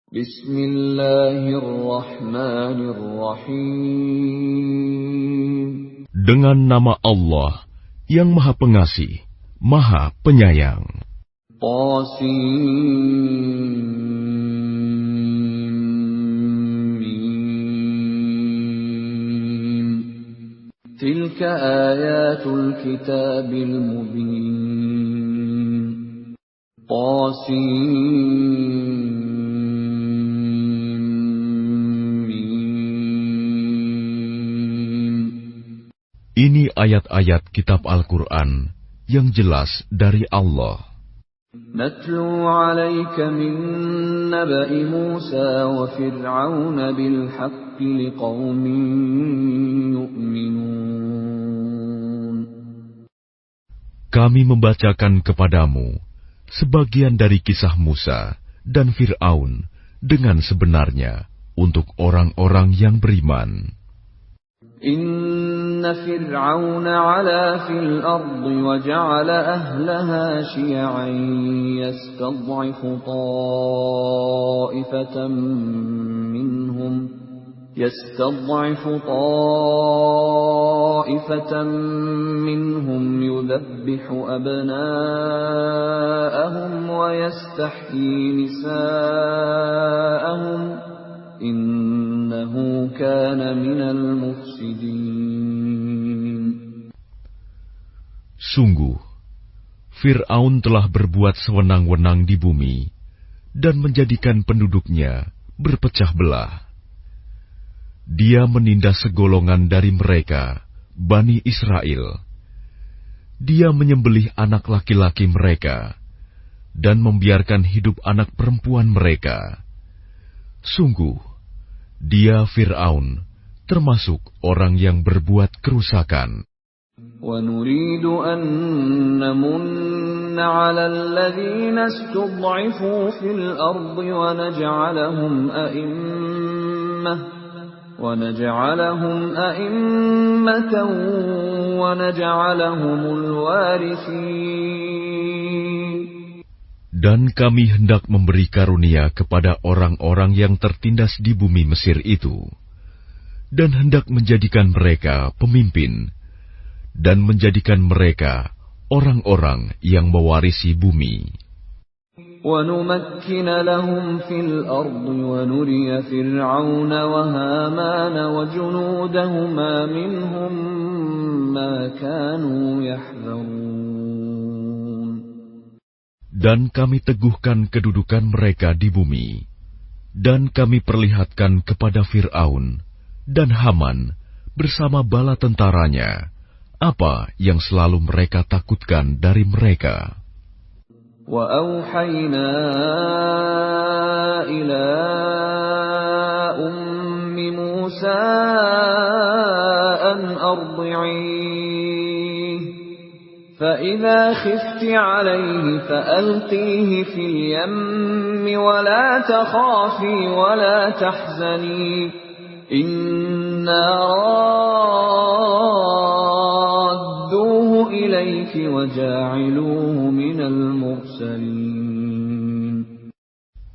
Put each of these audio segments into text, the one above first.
Bismillahirrahmanirrahim. Dengan nama Allah yang Maha Pengasih, Maha Penyayang. Qasim. Tilka ayatul kitabil mubin. Qasim. Ini ayat-ayat kitab Al-Quran yang jelas dari Allah. Natlu 'alaika min naba'i Musa wa Fir'aun bil haqqi liqaumin yu'minun. Kami membacakan kepadamu sebagian dari kisah Musa dan Fir'aun dengan sebenarnya untuk orang-orang yang beriman. Inna Fir'aun 'ala fil ardi wa ja'ala ahlaha syi'an yastad'ifu ta'ifatan minhum yudhabbihu abna'ahum wa yastahyi nisa'ahum innahu kana minal mufsidin. Sungguh, Fir'aun telah berbuat sewenang-wenang di bumi dan menjadikan penduduknya berpecah belah. Dia menindas segolongan dari mereka, Bani Israel. Dia menyembelih anak laki-laki mereka dan membiarkan hidup anak perempuan mereka. Sungguh, dia Fir'aun termasuk orang yang berbuat kerusakan. وَنُرِيدُ أَن نَّمُنَّ عَلَى الَّذِينَ اسْتُضْعِفُوا فِي الْأَرْضِ وَنَجْعَلَهُمْ أَئِمَّةً وَنَجْعَلَهُمُ الْوَارِثِينَ. Dan kami hendak memberi karunia kepada orang-orang yang tertindas di bumi Mesir itu, dan hendak menjadikan mereka pemimpin, dan menjadikan mereka orang-orang yang mewarisi bumi. وَنُمَكِّنَ لَهُمْ فِي الْأَرْضِ وَنُرِيَ فِرْعَوْنَ وَهَامَانَ وَجُنُودَهُمَا مِنْهُمْ مَا كَانُوا يَحْذَرُونَ. Dan kami teguhkan kedudukan mereka di bumi, dan kami perlihatkan kepada Fir'aun dan Haman bersama bala tentaranya apa yang selalu mereka takutkan dari mereka. وَأَوْحَيْنَا إِلَىٰ أُمِّ مُوسَىٰ أَنْ أَرْضِعِيهِ فَإِذَا خِفْتِ عَلَيْهِ فَأَلْقِيهِ فِي الْيَمِّ وَلَا تَخَافِي وَلَا تَحْزَنِي إِنَّا رَادُّوهُ إِلَيْكِ وَجَاعِلُوهُ مِنَ الْمُرْسَلِينَ.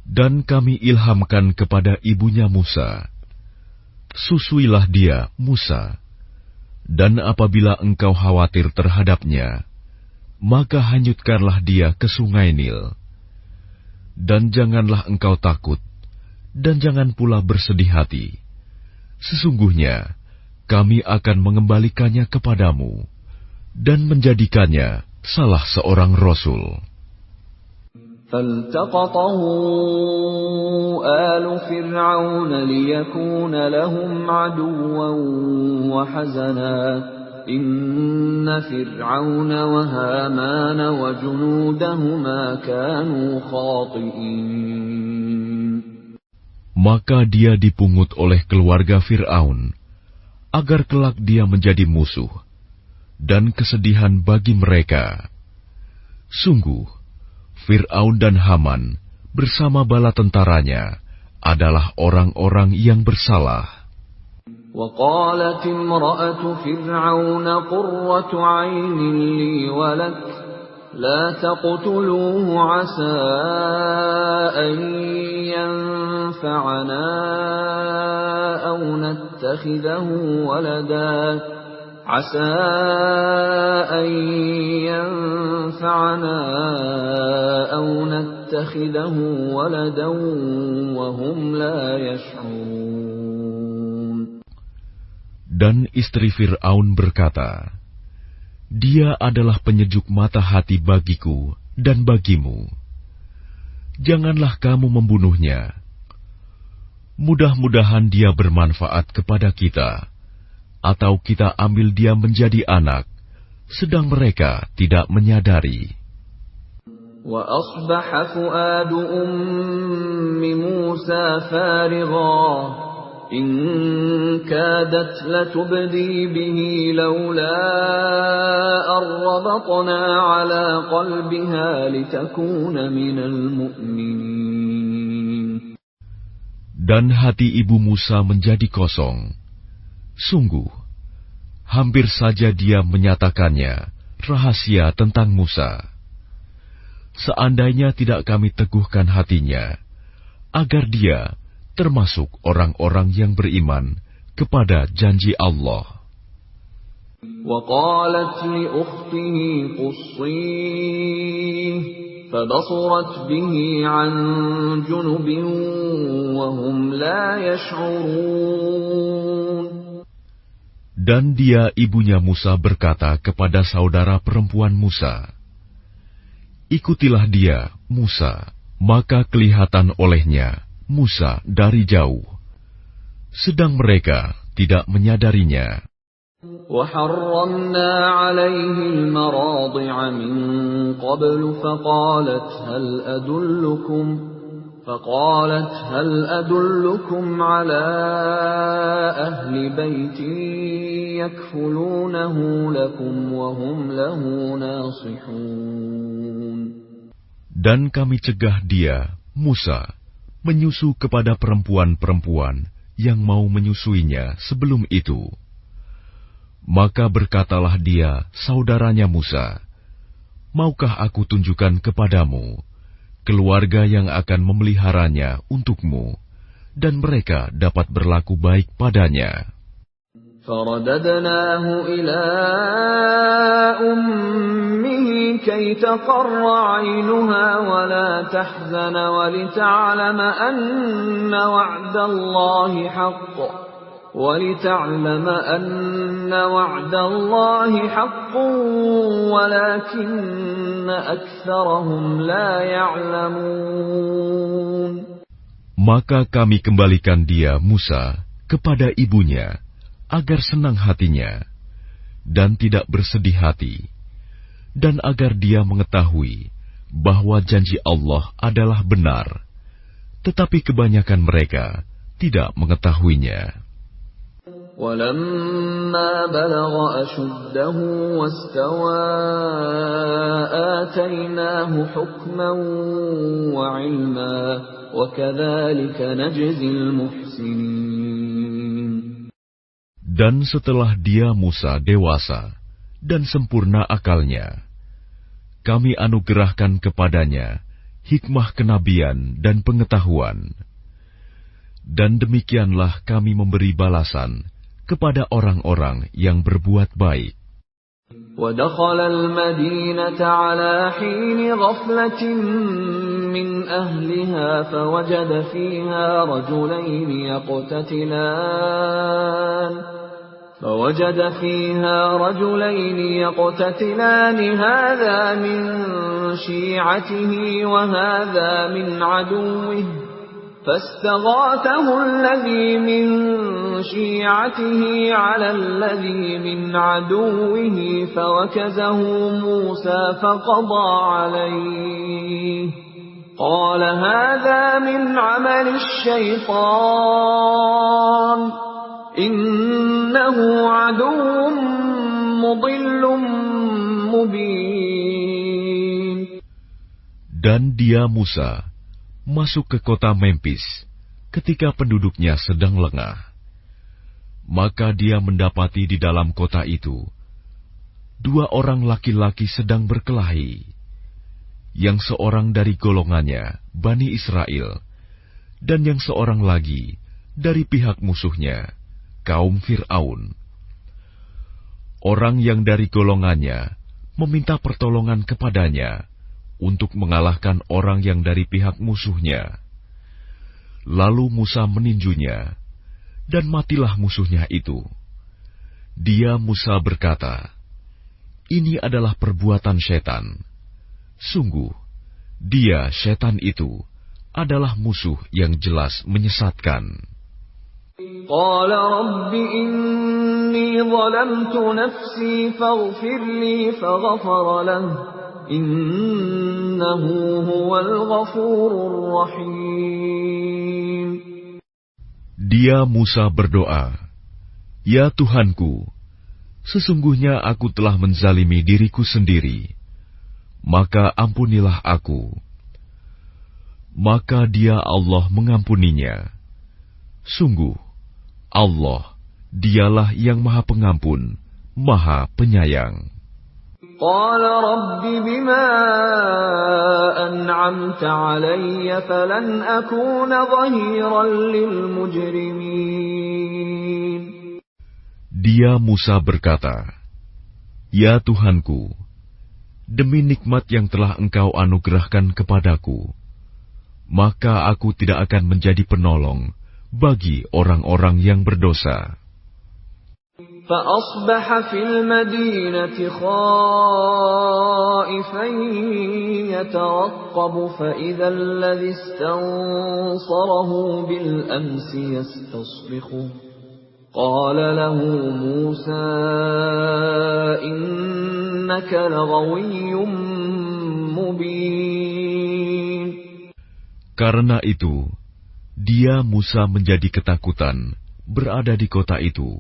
Dan kami ilhamkan kepada ibunya Musa, susuilah dia, Musa, dan apabila engkau khawatir terhadapnya, maka hanyutkanlah dia ke sungai Nil. Dan janganlah engkau takut, dan jangan pula bersedih hati. Sesungguhnya, kami akan mengembalikannya kepadamu, dan menjadikannya salah seorang Rasul. فَالْتَقَطَهُ آلُ فِرْعَوْنَ لِيَكُونَ لَهُمْ عَدُوًّا وَحَزَنًا إِنَّ فِرْعَوْنَ وَهَامَانَ وَجُنُودَهُمَا كَانُوا خَاطِئِينَ. Maka dia dipungut oleh keluarga Fir'aun, agar kelak dia menjadi musuh, dan kesedihan bagi mereka. Sungguh, Fir'aun dan Haman bersama bala tentaranya adalah orang-orang yang bersalah. وَقَالَتِ امْرَأَةُ فِرْعَوْنَ قُرَّةُ عَيْنٍ لِّي وَلَكَ لَا تَقْتُلُوهُ عَسَىٰ أَن ينفعنا أو نتخذه ولدا عسى أن ينفعنا أو نتخذه ولدا وهم لا يشعرون. Dan istri Fir'aun berkata, Dia adalah penyejuk mata hati bagiku dan bagimu. Janganlah kamu membunuhnya. Mudah-mudahan dia bermanfaat kepada kita, atau kita ambil dia menjadi anak, sedang mereka tidak menyadari. وَأَصْبَحَ فُؤَادُ أُمِّ مُوسَى فَارِغًا إِنْ كَادَتْ لَتُبْدِي بِهِ لَوْلَا أَنْ رَبَطْنَا عَلَى قَلْبِهَا لِتَكُونَ مِنَ الْمُؤْمِنِينَ. Dan hati ibu Musa menjadi kosong. Sungguh, hampir saja dia menyatakannya rahasia tentang Musa. Seandainya tidak kami teguhkan hatinya, agar dia termasuk orang-orang yang beriman kepada janji Allah. وَقَالَتْ لِأُخْتِهِ قُصِّيهِ فَبَصُرَتْ بِهِ عَنْ جُنُبٍ وَهُمْ لَا يَشْعُرُونَ. Dan dia ibunya Musa berkata kepada saudara perempuan Musa, Ikutilah dia, Musa, maka kelihatan olehnya Musa dari jauh, sedang mereka tidak menyadarinya. وَحَرَّمْنَا عَلَيْهِ الْمَرَاضِعَ مِنْ قَبْلُ فقالت هل أدلكم على أهل بيت يكفلونه لكم وهم له ناصحون. Dan kami cegah dia, Musa, menyusu kepada perempuan-perempuan yang mau menyusuinya sebelum itu. Maka berkatalah dia, saudaranya Musa, Maukah aku tunjukkan kepadamu keluarga yang akan memeliharanya untukmu, dan mereka dapat berlaku baik padanya. فَرَدَدْنَاهُ إِلَىٰ أُمِّهِ كَيْ تَقَرَّ عَيْنُهَا وَلَا تَحْزَنَ وَلِتَعْلَمَ أَنَّ وَعْدَ اللَّهِ حَقٌّ وَلَكِنَّ أَكْثَرَهُمْ لَا يَعْلَمُونَ. Maka kami kembalikan dia, Musa, kepada ibunya, agar senang hatinya, dan tidak bersedih hati, dan agar dia mengetahui bahwa janji Allah adalah benar, tetapi kebanyakan mereka tidak mengetahuinya. وَلَمَّا بَلَغَ أَشُدَّهُ وَاسْتَوَى آتَيْنَاهُ حُكْمًا وَعِلْمًا وَكَذَلِكَ نَجْزِي الْمُحْسِنِينَ. Dan setelah dia Musa dewasa dan sempurna akalnya, kami anugerahkan kepadanya hikmah kenabian dan pengetahuan. Dan demikianlah kami memberi balasan kepada orang-orang yang berbuat baik. وَدَخَلَ الْمَدِينَةَ عَلَى حِينِ غَفْلَةٍ مِّنْ أَهْلِهَا فوجد فيها رجلين يقتتلان هذا من شيعته وهذا من عدوه فاستغاثه الذي من شيعته على الذي من عدوه فوكزه موسى فقضى عليه قال هذا من عمل الشيطان إنه عدو مضل مبين. Dan dia Musa masuk ke kota Memphis ketika penduduknya sedang lengah. Maka dia mendapati di dalam kota itu 2 orang laki-laki sedang berkelahi, yang seorang dari golongannya, Bani Israel, dan yang seorang lagi dari pihak musuhnya, kaum Fir'aun. Orang yang dari golongannya meminta pertolongan kepadanya untuk mengalahkan orang yang dari pihak musuhnya. Lalu Musa meninjunya, dan matilah musuhnya itu. Dia Musa berkata, "Ini adalah perbuatan setan. Sungguh, dia setan itu adalah musuh yang jelas menyesatkan." Qala Rabbi inni zalamtu nafsi faghfir li faghfara lahu innahu huwal ghafurur rahim. Dia Musa berdoa, "Ya Tuhanku, sesungguhnya aku telah menzalimi diriku sendiri, maka ampunilah aku." Maka dia Allah mengampuninya. Sungguh, Allah, dialah yang Maha Pengampun, Maha Penyayang. Qala Rabbi bima an'amta alayya falan akuna dhahiran lil mujrimin. Dia Musa berkata, "Ya Tuhanku, demi nikmat yang telah Engkau anugerahkan kepadaku, maka aku tidak akan menjadi penolong bagi orang-orang yang berdosa." فأصبح في المدينة خائفا يترقب فإذا الذي استنصره بالأمس يستصرخه قال له موسى إنك لغوي مبين. Karena itu, dia Musa menjadi ketakutan berada di kota itu,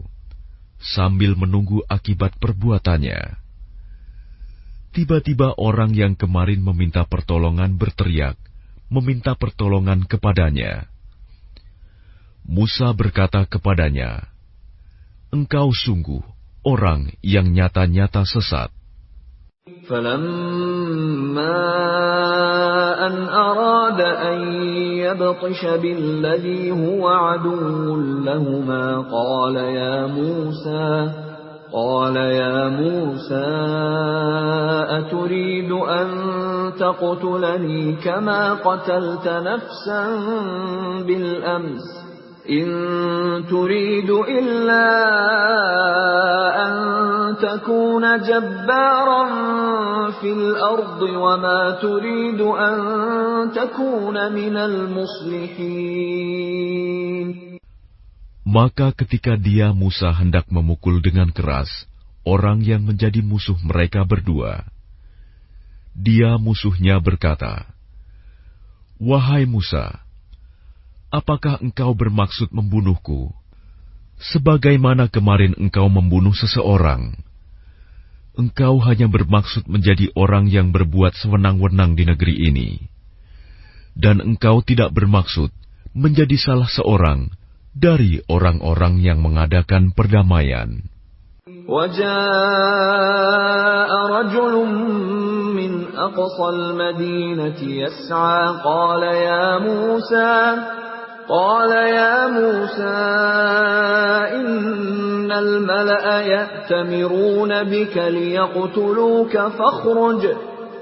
sambil menunggu akibat perbuatannya. Tiba-tiba orang yang kemarin meminta pertolongan berteriak, meminta pertolongan kepadanya. Musa berkata kepadanya, "Engkau sungguh orang yang nyata-nyata sesat." فَلَمَّا أَنْ أَرَادَ أَنْ يَبْطِشَ بِالَّذِي هُوَ عَدُوٌّ لَهُمَا قَالَ يَا مُوسَى أَتُرِيدُ أَنْ تَقْتُلَنِي كَمَا قَتَلْتَ نَفْسًا بِالْأَمْسِ إِنْ تُرِيدُ إِلَّا أَنْ تَكُونَ جَبَّارًا فِي الْأَرْضِ وَمَا تُرِيدُ أَنْ تَكُونَ مِنَ الْمُصْلِحِينَ. Maka ketika dia Musa hendak memukul dengan keras orang yang menjadi musuh mereka berdua, dia musuhnya berkata, "Wahai Musa, apakah engkau bermaksud membunuhku, sebagaimana kemarin engkau membunuh seseorang? Engkau hanya bermaksud menjadi orang yang berbuat sewenang-wenang di negeri ini, dan engkau tidak bermaksud menjadi salah seorang dari orang-orang yang mengadakan perdamaian." وَجَاءَ رَجُلٌ مِّنْ أَقْصَى الْمَدِينَةِ يَسْعَىٰ قَالَ يَا مُوسَىٰ إِنَّ الْمَلَأَ يَأْتَمِرُونَ بِكَ لِيَقْتُلُوكَ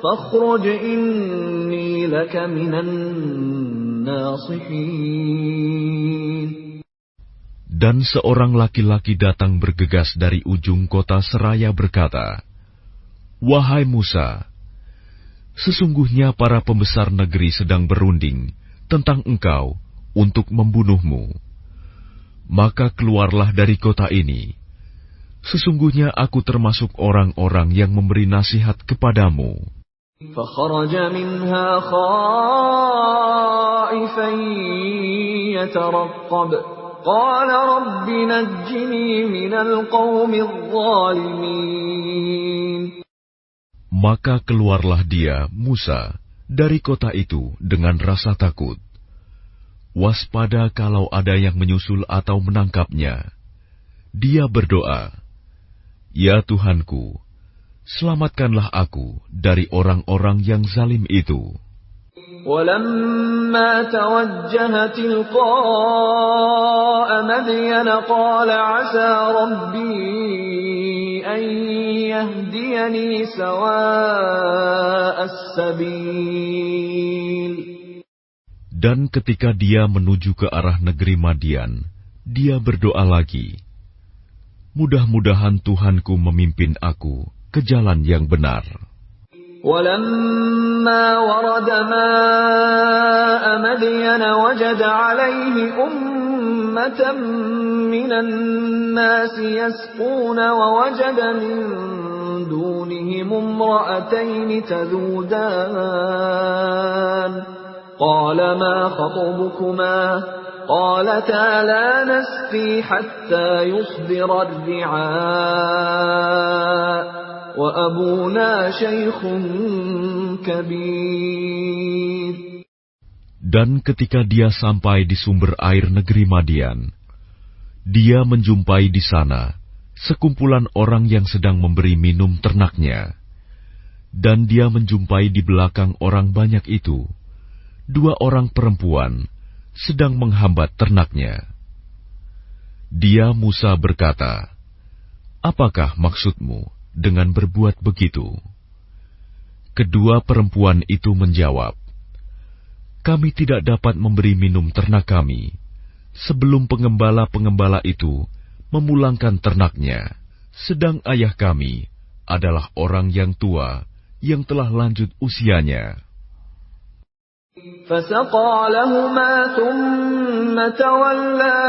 فَاخْرُجْ إِنِّي لَكَ مِنَ النَّاصِحِينَ. Dan seorang laki-laki datang bergegas dari ujung kota seraya berkata, "Wahai Musa, sesungguhnya para pembesar negeri sedang berunding tentang engkau untuk membunuhmu. Maka keluarlah dari kota ini. Sesungguhnya aku termasuk orang-orang yang memberi nasihat kepadamu." فَخَرَجَ مِنْهَا خَائِفًا يَتَرَقَّبُ قَالَ رَبِّ نَجِّنِي مِنَ الْقَوْمِ الظَّالِمِينَ. Maka keluarlah dia, Musa, dari kota itu dengan rasa takut. Waspada kalau ada yang menyusul atau menangkapnya. Dia berdoa, "Ya Tuhanku, selamatkanlah aku dari orang-orang yang zalim itu." ولما توجه تلقاء مدين قال عسى ربي أن يهديني سواء السبيل. Dan ketika dia menuju ke arah negeri Madian, dia berdoa lagi, mudah-mudahan Tuhanku memimpin aku ke jalan yang benar. ولما ورد ماء مدين وجد عليه أمة من الناس يسقون ووجد من دونهم امرأتين تذودان قال ما خطبكما قالتا لا نسقي حتى يصدر الرعاء وأبونا شيخ كبير. Dan ketika dia sampai di sumber air negeri Madian, dia menjumpai di sana sekumpulan orang yang sedang memberi minum ternaknya. Dan dia menjumpai di belakang orang banyak itu 2 orang perempuan sedang menghambat ternaknya. Dia Musa berkata, "Apakah maksudmu dengan berbuat begitu?" Kedua perempuan itu menjawab, "Kami tidak dapat memberi minum ternak kami sebelum pengembala-pengembala itu memulangkan ternaknya, sedang ayah kami adalah orang yang tua yang telah lanjut usianya." فسقى لهما ثم تولى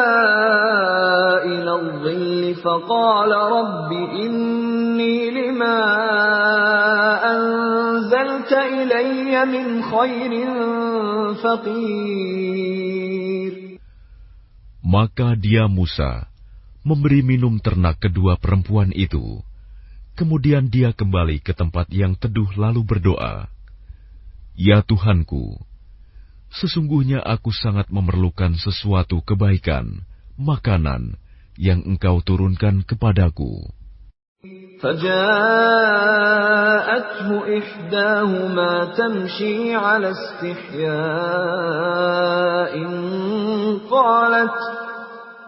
إلى الظل فقال رب إني لما أنزلت إلي من خير فقير. Maka dia Musa memberi minum ternak kedua perempuan itu. Kemudian dia kembali ke tempat yang teduh lalu berdoa, "Ya Tuhanku, sesungguhnya aku sangat memerlukan sesuatu kebaikan, makanan yang Engkau turunkan kepadaku." فجاءته إحداهما تمشي على استحياء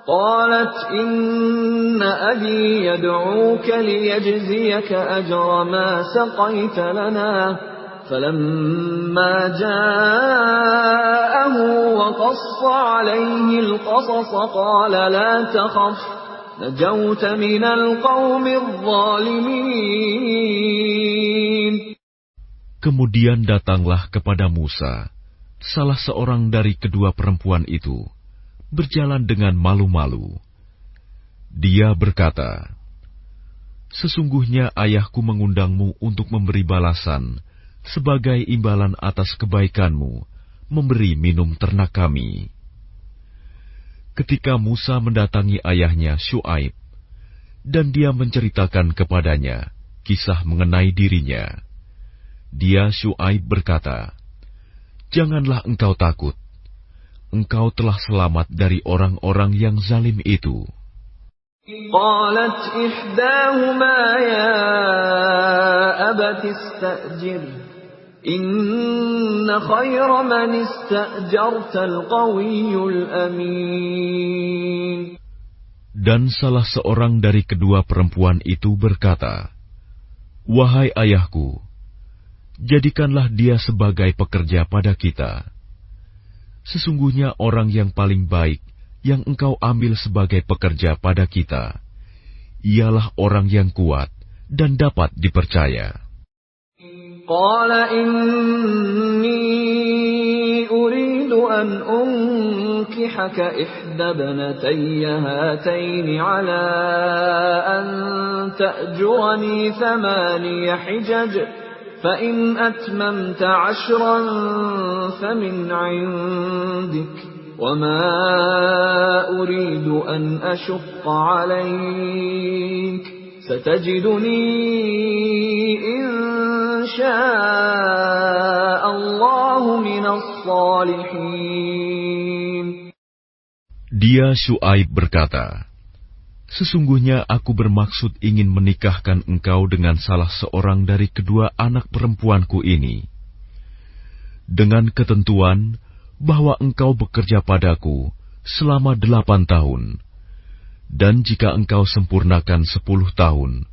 قالت إن أبي يدعوك ليجزيك أجر ما سقيت لنا فلما جاءه وقص عليه القصص قال لا تخف نجوت من القوم الظالمين. Kemudian datanglah kepada Musa salah seorang dari kedua perempuan itu, berjalan dengan malu-malu. Dia berkata, "Sesungguhnya ayahku mengundangmu untuk memberi balasan sebagai imbalan atas kebaikanmu memberi minum ternak kami." Ketika Musa mendatangi ayahnya Syuaib, dan dia menceritakan kepadanya kisah mengenai dirinya, dia Syuaib berkata, "Janganlah engkau takut, engkau telah selamat dari orang-orang yang zalim itu." قالت إحداهما يا أبت استأجره إن خير من استأجرت القوي الأمين. Dan salah seorang dari kedua perempuan itu berkata, "Wahai ayahku, jadikanlah dia sebagai pekerja pada kita. Sesungguhnya orang yang paling baik yang engkau ambil sebagai pekerja pada kita, ialah orang yang kuat dan dapat dipercaya." قال إني أريد أن أنكحك إحدى ابنتي هاتين على أن تأجرني 8 حجج فإن أتممت 10 فمن عندك وما أريد أن أشق عليك ستجدني إن شاء الله من الصالحين. Dia Syuaib berkata, "Sesungguhnya aku bermaksud ingin menikahkan engkau dengan salah seorang dari kedua anak perempuanku ini. dengan ketentuan bahwa engkau bekerja padaku selama 8 tahun, dan jika engkau sempurnakan 10 tahun,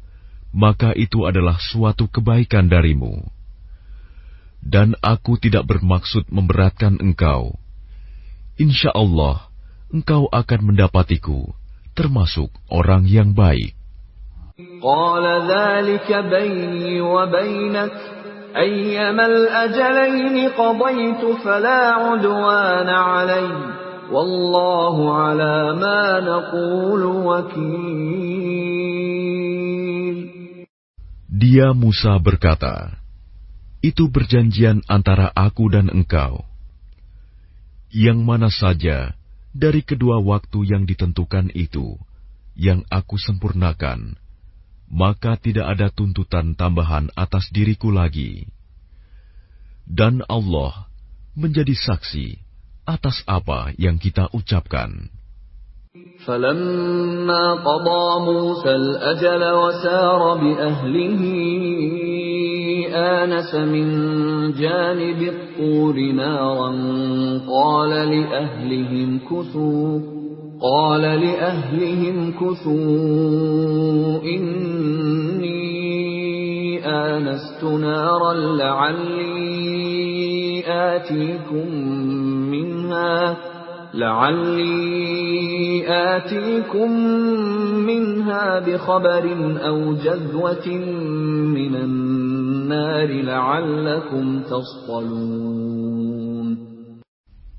maka itu adalah suatu kebaikan darimu. Dan aku tidak bermaksud memberatkan engkau. Insya Allah, engkau akan mendapatiku termasuk orang yang baik. Qala dzalika baini wa bainak ayyama al-ajalain qadaytu fala 'udwana 'alayya wallahu 'ala ma naqulu wakil. Dia Musa berkata, itu perjanjian antara aku dan engkau. Yang mana saja dari kedua waktu yang ditentukan itu yang aku sempurnakan, maka tidak ada tuntutan tambahan atas diriku lagi. Dan Allah menjadi saksi atas apa yang kita ucapkan. فَلَمَّا قَضَى مُوسَى الْأَجَلَ وَسَارَ بِأَهْلِهِ آنَسَ مِنْ جَانِبِ الطُّورِ نَارًا قَالَ لِأَهْلِهِمْ كُثُوا إِنِّي آنَسْتُ نَارًا لعلي آتيكم منها بخبر أو جذوة من النار لعلكم تصطلون.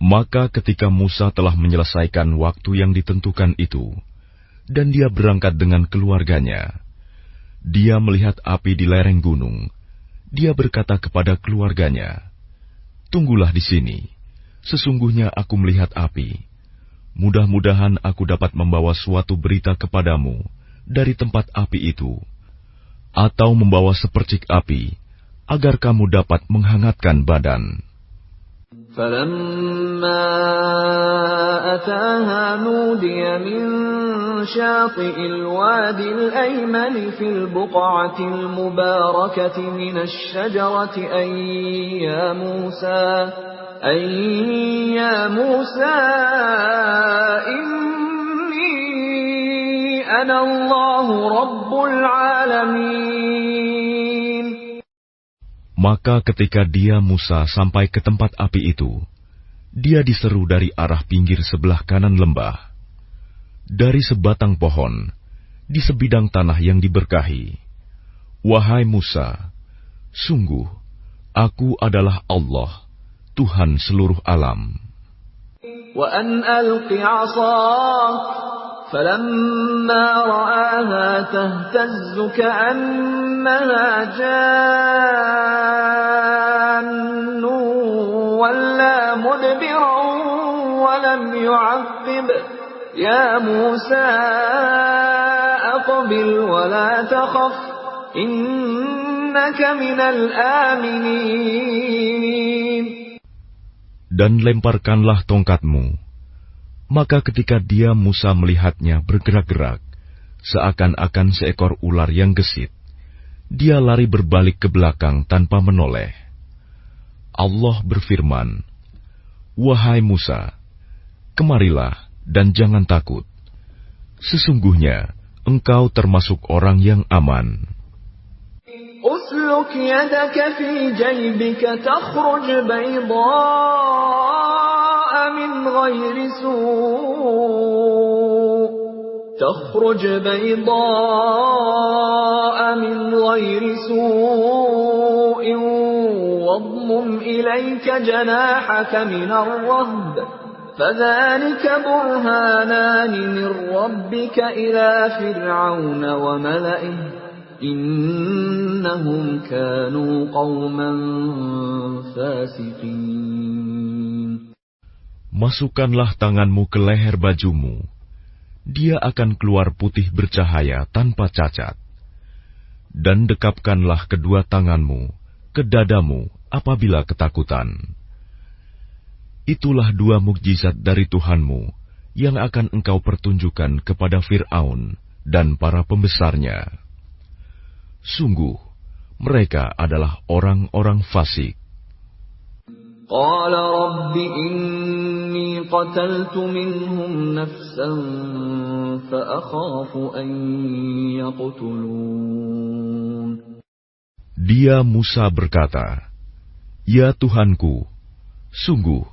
Maka ketika Musa telah menyelesaikan waktu yang ditentukan itu, dan dia berangkat dengan keluarganya, dia melihat api di lereng gunung. Dia berkata kepada keluarganya, "Tunggulah di sini. Sesungguhnya aku melihat api. Mudah-mudahan aku dapat membawa suatu berita kepadamu dari tempat api itu, atau membawa sepercik api, agar kamu dapat menghangatkan badan." فَلَمَّا أَتَاهَا نُودِيَ مِن شَاطِئِ الْوَادِ الْأَيْمَنِ فِي الْبُقْعَةِ الْمُبَارَكَةِ مِنَ الشَّجَرَةِ أَن يَا مُوسَى إِنِّي أَنَا اللَّهُ رَبُّ الْعَالَمِينَ. Maka ketika dia Musa sampai ke tempat api itu, dia diseru dari arah pinggir sebelah kanan lembah. Dari sebatang pohon, di sebidang tanah yang diberkahi, "Wahai Musa, sungguh, aku adalah Allah, Tuhan seluruh alam. وَأَنْ أَلْقِ عَصَاكَ فَلَمَّا رَآهَا تَهْتَزُّ كَأَنَّهَا جَانٌّ وَلَّى مُدْبِرًا وَلَمْ يُعَقِّبْ يَا مُوسَى أَقْبِلْ وَلَا تَخَفْ إِنَّكَ مِنَ الْآمِنِينَ. Dan lemparkanlah tongkatmu." Maka ketika dia Musa melihatnya bergerak-gerak, seakan-akan seekor ular yang gesit, dia lari berbalik ke belakang tanpa menoleh. Allah berfirman, "Wahai Musa, kemarilah dan jangan takut. Sesungguhnya engkau termasuk orang yang aman." أسلك يدك في جيبك تخرج بيضاء من غير سوء واضمم إليك جناحك من الرهب فذلك برهانان من ربك إلى فرعون وملئه إنهم كانوا قوما فاسقين. Masukkanlah tanganmu ke leher bajumu. Dia akan keluar putih bercahaya tanpa cacat. Dan dekapkanlah kedua tanganmu ke dadamu apabila ketakutan. Itulah dua mukjizat dari Tuhanmu yang akan engkau pertunjukkan kepada Fir'aun dan para pembesarnya. Sungguh, mereka adalah orang-orang fasik. قال رب إني قتلت منهم نفسا فأخاف أن يقتلون. Dia Musa berkata, "Ya Tuhanku, sungguh,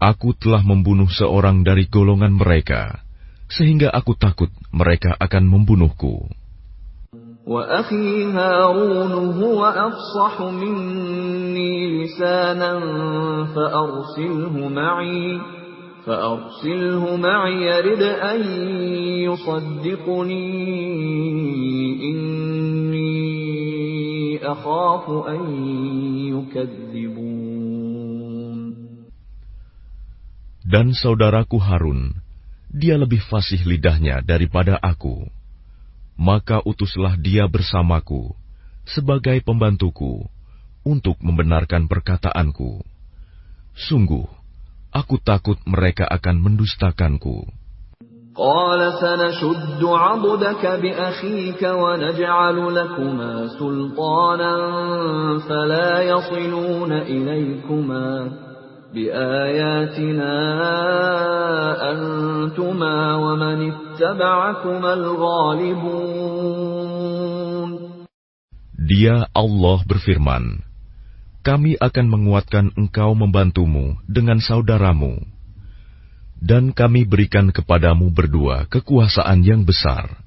aku telah membunuh seorang dari golongan mereka, sehingga aku takut mereka akan membunuhku." وأخي هارون هو أفصح مني لسانا فأرسله معي يرد أن يصدقني إني أخاف أن يكذبون. Dan saudaraku Harun, dia lebih fasih lidahnya daripada aku. Maka utuslah dia bersamaku sebagai pembantuku untuk membenarkan perkataanku. Sungguh, aku takut mereka akan mendustakanku. قال سنشد عضدك بأخيك ونجعل لكما سلطانا فلا يصلون إليكما بآياتنا أنتما ومن اتبعكما الغالبون. Dia Allah berfirman, kami akan menguatkan engkau membantumu dengan saudaramu, dan kami berikan kepadamu berdua kekuasaan yang besar,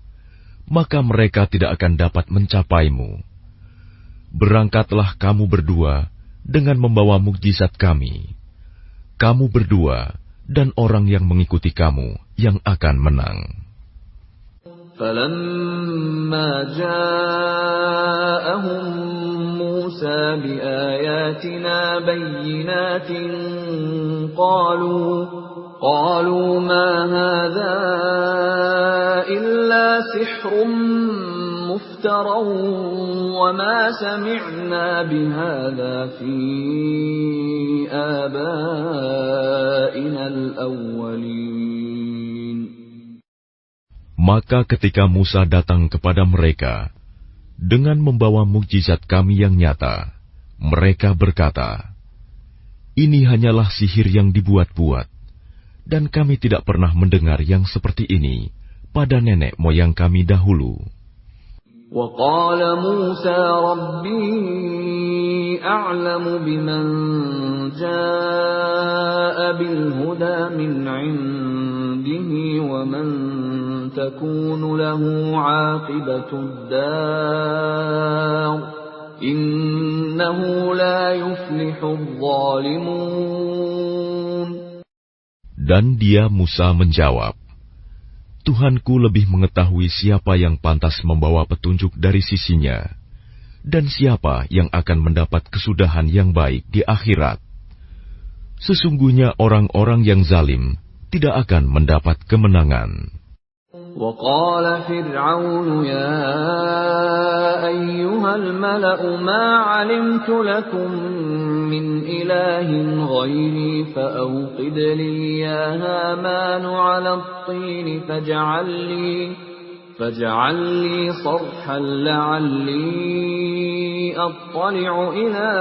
maka mereka tidak akan dapat mencapaimu. Berangkatlah kamu berdua dengan membawa mukjizat kami. Kamu berdua dan orang yang mengikuti kamu yang akan menang. فَلَمَّا جَاءَهُم مُوسَى بِآيَاتِنَا بَيِّنَاتٍ قَالُوا مَا هَذَا إِلَّا سِحْرٌ مُفْتَرًى وَمَا سَمِعْنَا بِهَذَا فِي آبَائِنَا الْأَوَّلِينَ. Maka ketika Musa datang kepada mereka dengan membawa mukjizat kami yang nyata, mereka berkata, "Ini hanyalah sihir yang dibuat-buat, dan kami tidak pernah mendengar yang seperti ini pada nenek moyang kami dahulu." وَقَالَ مُوسَى رَبِّي أَعْلَمُ بِمَنْ جَاءَ بِالْهُدَى مِنْ عِنْدِهِ وَمَنْ تَكُونُ لَهُ عَاقِبَةُ الدَّارِ إِنَّهُ لَا يُفْلِحُ الظَّالِمُونَ. Dan dia Musa menjawab, Tuhanku lebih mengetahui siapa yang pantas membawa petunjuk dari sisinya, dan siapa yang akan mendapat kesudahan yang baik di akhirat. Sesungguhnya orang-orang yang zalim tidak akan mendapat kemenangan. وَقَالَ فِرْعَوْنُ يَا أَيُّهَا الْمَلَأُ مَا عَلِمْتُ لَكُمْ مِنْ إِلَٰهٍ غَيْرِي فَأَوْقِدْ لِي يَا هَامَانُ عَلَى الطِّينِ فَاجْعَل لِّي صَرْحًا لَّعَلِّي أَطَّلِعُ إِلَىٰ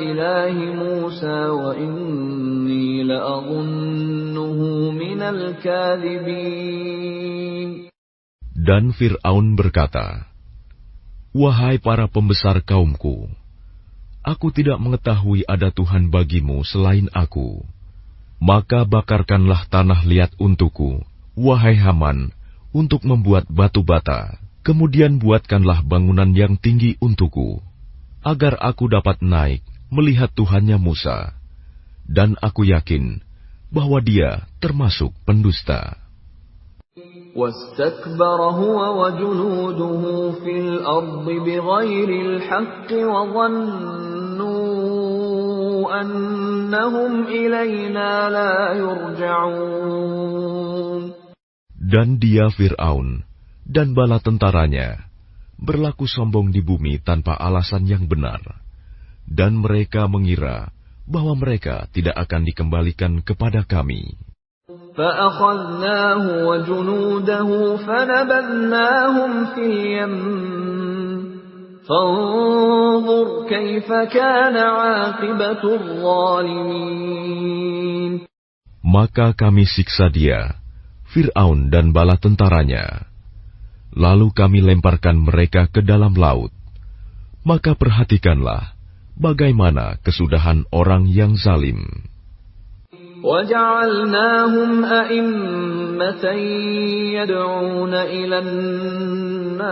إِلَٰهِ مُوسَىٰ وَإِنِّي لَأَظُنُّهُ مِنَ الْكَاذِبِينَ. Dan Fir'aun berkata, "Wahai para pembesar kaumku, aku tidak mengetahui ada Tuhan bagimu selain aku. Maka bakarkanlah tanah liat untukku, wahai Haman, untuk membuat batu bata. Kemudian buatkanlah bangunan yang tinggi untukku, agar aku dapat naik melihat Tuhannya Musa. Dan aku yakin bahwa dia termasuk pendusta." وَاسْتَكْبَرَ هُوَ وَجُنُودُهُ فِي الْأَرْضِ بِغَيْرِ الْحَقِّ وَظَنُّوا أَنَّهُمْ إِلَيْنَا لَا يُرْجَعُونَ. Dan dia Fir'aun dan bala tentaranya berlaku sombong di bumi tanpa alasan yang benar, dan mereka mengira bahwa mereka tidak akan dikembalikan kepada kami. فَأَخَذْنَاهُ وَجُنُودَهُ فَنَبَذْنَاهُمْ فِي الْيَمِّ فانظر كيف كان عاقبة الظالمين. Maka kami siksa dia, Fir'aun dan bala tentaranya. Lalu kami lemparkan mereka ke dalam laut. Maka perhatikanlah bagaimana kesudahan orang yang zalim. وَجَعَلْنَاهُمْ أَئِمَّةً يَدْعُونَ إِلَى النَّارِ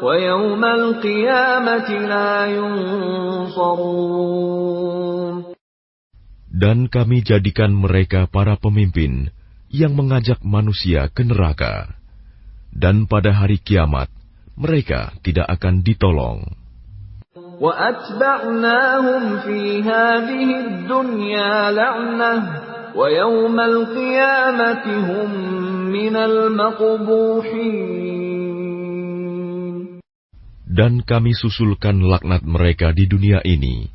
وَيَوْمَ الْقِيَامَةِ لَا يُنصَرُونَ. Dan kami jadikan mereka para pemimpin yang mengajak manusia ke neraka. Dan pada hari kiamat, mereka tidak akan ditolong. وَأَتْبَعْنَاهُمْ فِي هَذِهِ الدُّنْيَا لَعْنَةً وَيَوْمَ الْقِيَامَةِ هُمْ مِنَ الْمَقْبُوحِينَ. Dan kami susulkan laknat mereka di dunia ini,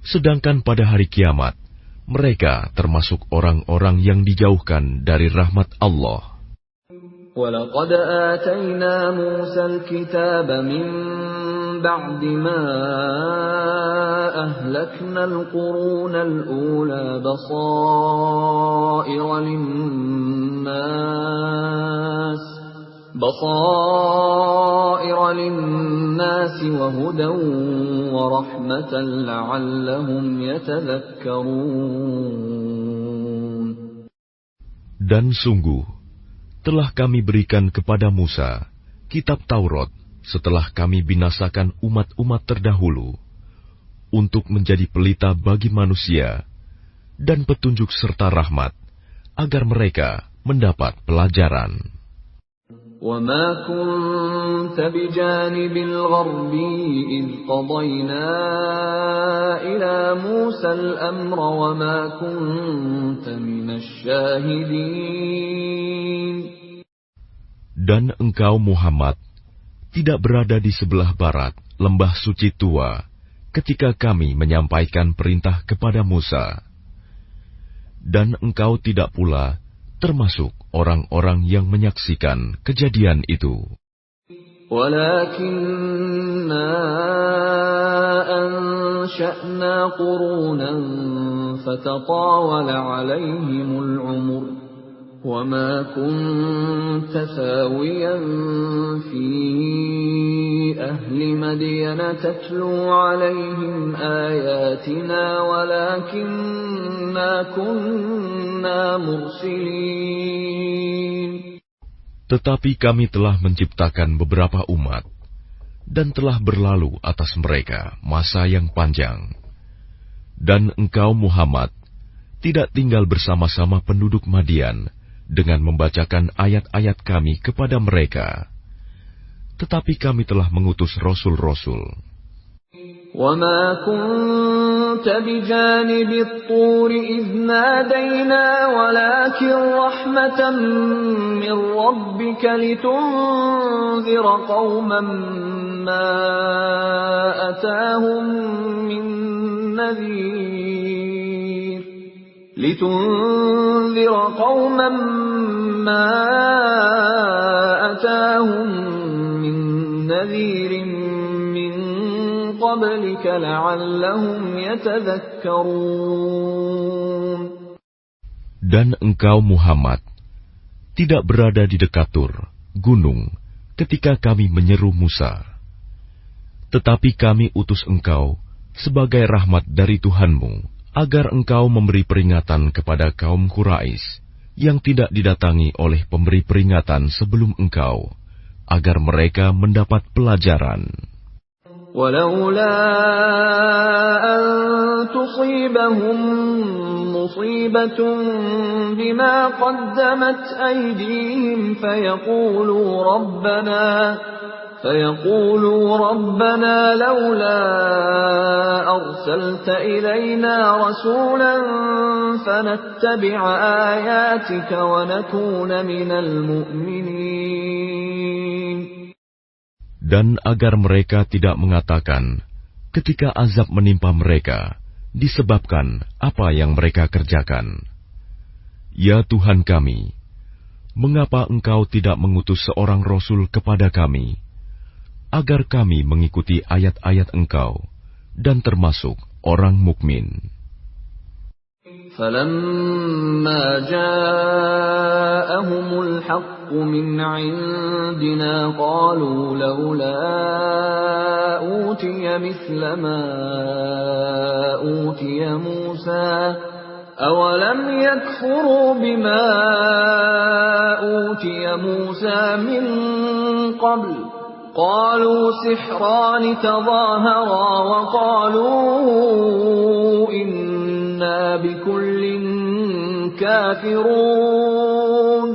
sedangkan pada hari kiamat, mereka termasuk orang-orang yang dijauhkan dari rahmat Allah. وَلَقَدْ آتَيْنَا مُوسَى الْكِتَابَ مِنْ بَعْدِ مَا أَهْلَكْنَا الْقُرُونَ الْأُولَى بَصَائِرَ لِلنَّاسِ وَهُدًى وَرَحْمَةً لَعَلَّهُمْ يَتَذَكَّرُونَ. Dan sungguh, telah kami berikan kepada Musa kitab Taurat setelah kami binasakan umat-umat terdahulu, untuk menjadi pelita bagi manusia dan petunjuk serta rahmat, agar mereka mendapat pelajaran. وَمَا كُنْتَ بِجَانِبِ الْغَرْبِيِّ إِذْ قَضَيْنَا إِلَى مُوسَى الْأَمْرَ وَمَا كُنْتَ مِنَ الشَّاهِدِينَ. Dan engkau Muhammad tidak berada di sebelah barat lembah suci tua ketika kami menyampaikan perintah kepada Musa. Dan engkau tidak pula termasuk orang-orang yang menyaksikan kejadian itu. وَلَكِنَّا أَنشَأْنَا قُرُونًا فَتَطَاوَلَ عَلَيْهِمُ الْعُمُرُ وَمَا كُنْتَ ثَاوِيًا فِي أَهْلِ مَدْيَنَ تَتْلُو عَلَيْهِمْ آيَاتِنَا وَلَكِنَّا كُنَّا مُرْسِلِينَ. Tetapi kami telah menciptakan beberapa umat, dan telah berlalu atas mereka masa yang panjang. Dan engkau Muhammad tidak tinggal bersama-sama penduduk Madian dengan membacakan ayat-ayat kami kepada mereka. Tetapi kami telah mengutus rasul-rasul. وَمَا كُنْتَ بِجَانِبِ الطُّورِ إِذْ نَادَيْنَا وَلَكِنْ رَحْمَةً مِّن رَّبِّكَ لِتُنذِرَ قَوْمًا مَّا أَتَاهُم مِّن نَّذِيرٍ مِّن قَبْلِكَ لَعَلَّهُمْ يَتَذَكَّرُونَ. Dan engkau Muhammad tidak berada di dekat Tur, gunung, ketika kami menyeru Musa. Tetapi kami utus engkau sebagai rahmat dari Tuhanmu, agar engkau memberi peringatan kepada kaum Quraisy yang tidak didatangi oleh pemberi peringatan sebelum engkau, agar mereka mendapat pelajaran. وَلَوْلَا أَن تُصِيبَهُم مُّصِيبَةٌ بِمَا قَدَّمَتْ أَيْدِيهِمْ فَيَقُولُوا رَبَّنَا لَوْلَا أَرْسَلْتَ إِلَيْنَا رَسُولًا فَنَتَّبِعَ آيَاتِكَ وَنَكُونَ مِنَ الْمُؤْمِنِينَ. Dan agar mereka tidak mengatakan ketika azab menimpa mereka disebabkan apa yang mereka kerjakan, "Ya Tuhan kami, mengapa Engkau tidak mengutus seorang Rasul kepada kami, agar kami mengikuti ayat-ayat Engkau dan termasuk orang mukmin. فَلَمَّا جَاءَهُمُ الْحَقُّ مِنْ عِنْدِنَا قَالُوا لَوْلَا أُوتِيَ مِثْلَ مَا أُوتِيَ مُوسَى أَوَلَمْ يَكْفُرُوا بِمَا أُوتِيَ مُوسَى مِنْ قَبْلُ قَالُوا سِحْرَانِ تَظَاهَرَا وَقَالُوا إِنَّا بِكُلٍّ كَافِرُونَ.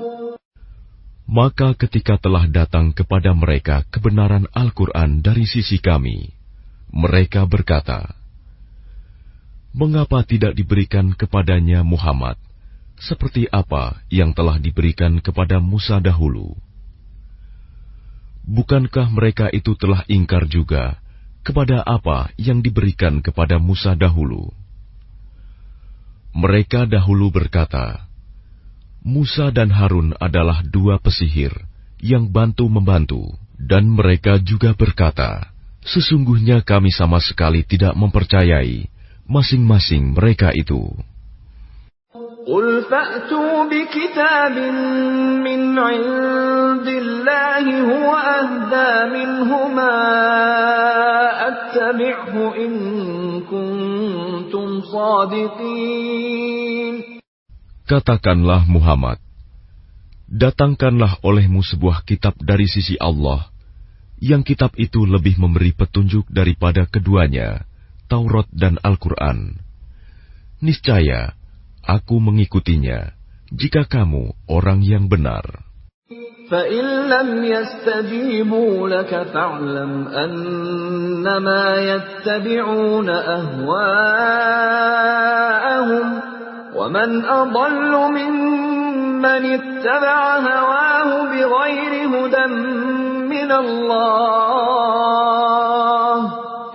Maka ketika telah datang kepada mereka kebenaran Al-Quran dari sisi kami, mereka berkata, "Mengapa tidak diberikan kepadanya Muhammad seperti apa yang telah diberikan kepada Musa dahulu?" Bukankah mereka itu telah ingkar juga kepada apa yang diberikan kepada Musa dahulu? Mereka dahulu berkata, Musa dan Harun adalah dua pesihir yang bantu-membantu, dan mereka juga berkata, sesungguhnya kami sama sekali tidak mempercayai masing-masing mereka itu. قُلْ فَأْتُوا بِكِتَابٍ مِّنْ عِندِ اللَّهِ هُوَ أَهْدَىٰ مِنْهُمَا أَتَّبِعْهُ إِن كُنتُمْ صَادِقِينَ. Katakanlah Muhammad, datangkanlah olehmu sebuah kitab dari sisi Allah, yang kitab itu lebih memberi petunjuk daripada keduanya, Taurat dan Al-Quran. Niscaya aku mengikutinya, jika kamu orang yang benar. فَإِن لَّمْ يَسْتَجِيبُوا لَكَ فَاعْلَمْ أَنَّمَا يَتَّبِعُونَ أَهْوَاءَهُمْ وَمَنْ أَضَلُّ مِمَّنِ اتَّبَعَ هَوَاهُ بِغَيْرِ هُدًى مِّنَ اللَّهِ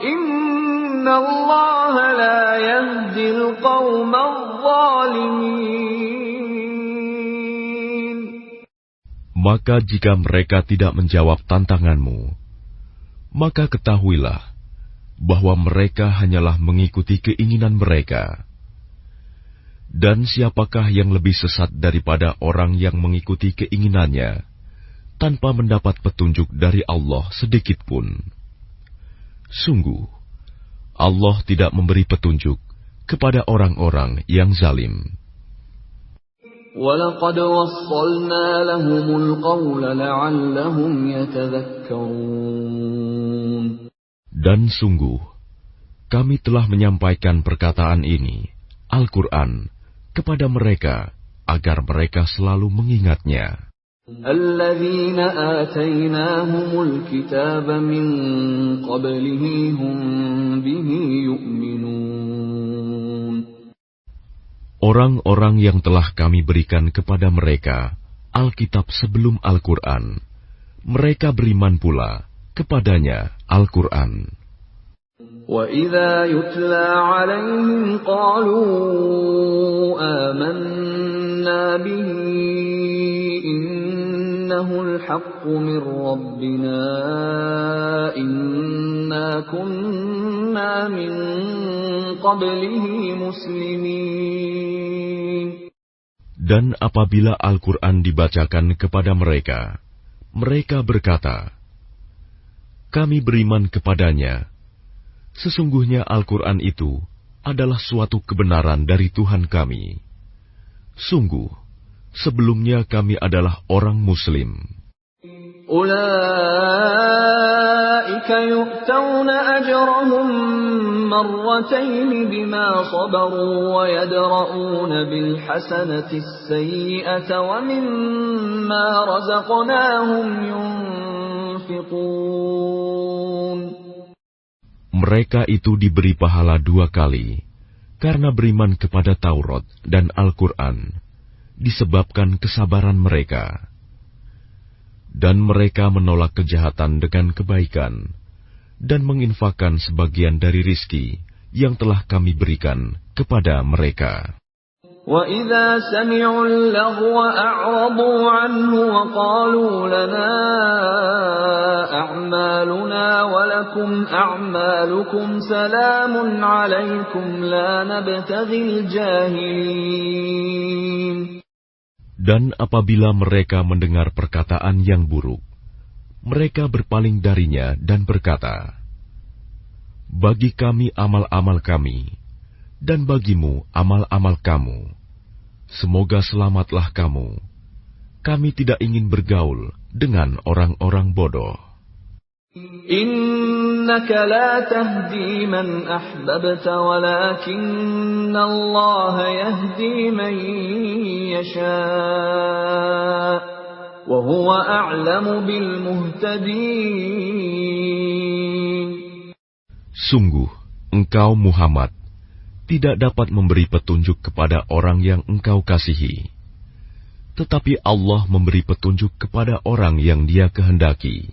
إِنَّ اللَّهَ لَا يَهْدِي الْقَوْمَ الظَّالِمِينَ. Maka jika mereka tidak menjawab tantanganmu, maka ketahuilah bahwa mereka hanyalah mengikuti keinginan mereka. Dan siapakah yang lebih sesat daripada orang yang mengikuti keinginannya tanpa mendapat petunjuk dari Allah sedikit pun? Sungguh, Allah tidak memberi petunjuk kepada orang-orang yang zalim. وَلَقَدْ وَصَّلْنَا لَهُمُ الْقَوْلَ لَعَلَّهُمْ يَتَذَكَّرُونَ. Dan sungguh, kami telah menyampaikan perkataan ini, Al-Quran, kepada mereka, agar mereka selalu mengingatnya. الَّذِينَ آتَيْنَاهُمُ الْكِتَابَ مِنْ قَبْلِهِ هُمْ بِهِ يُؤْمِنُونَ. Orang-orang yang telah kami berikan kepada mereka Alkitab sebelum Al-Quran, mereka beriman pula kepadanya Al-Quran. وَإِذَا يُتْلَى عَلَيْهِمْ قَالُوا آمَنَّا بِهِ إِنَّهُ الْحَقُّ مِنْ رَبِّنَا إِنَّا كُنَّا مِنْ قَبْلِهِ مُسْلِمِينَ. Dan apabila Al-Quran dibacakan kepada mereka, mereka berkata, kami beriman kepadanya. Sesungguhnya Al-Quran itu adalah suatu kebenaran dari Tuhan kami. Sungguh, sebelumnya kami adalah orang Muslim. أُولَئِكَ يُؤْتَوْنَ أَجْرَهُمْ مَرَّتَيْنِ بِمَا صَبَرُوا وَيَدْرَءُونَ بِالْحَسَنَةِ السَّيِّئَةَ وَمِمَّا رَزَقْنَاهُمْ يُنْفِقُونَ. Mereka itu diberi pahala 2 kali, karena beriman kepada Taurat dan Al-Quran, disebabkan kesabaran mereka. Dan mereka menolak kejahatan dengan kebaikan, dan menginfakkan sebagian dari rizki yang telah kami berikan kepada mereka. وَإِذَا سَمِعُوا اللَّغْوَ أَعْرَضُوا عَنْهُ وَقَالُوا لَنَا أَعْمَالُنَا وَلَكُمْ أَعْمَالُكُمْ سَلَامٌ عَلَيْكُمْ لَا نَبْتَغِي الْجَاهِلِينَ. Dan apabila mereka mendengar perkataan yang buruk, mereka berpaling darinya dan berkata, "Bagi kami amal-amal kami, dan bagimu amal-amal kamu. Semoga selamatlah kamu. Kami tidak ingin bergaul dengan orang-orang bodoh." Innaka la tahdi man ahbabta walakinna Allah yahdi man yasha' wa huwa a'lamu bil muhtadin. Sungguh, engkau Muhammad tidak dapat memberi petunjuk kepada orang yang engkau kasihi. Tetapi Allah memberi petunjuk kepada orang yang Dia kehendaki.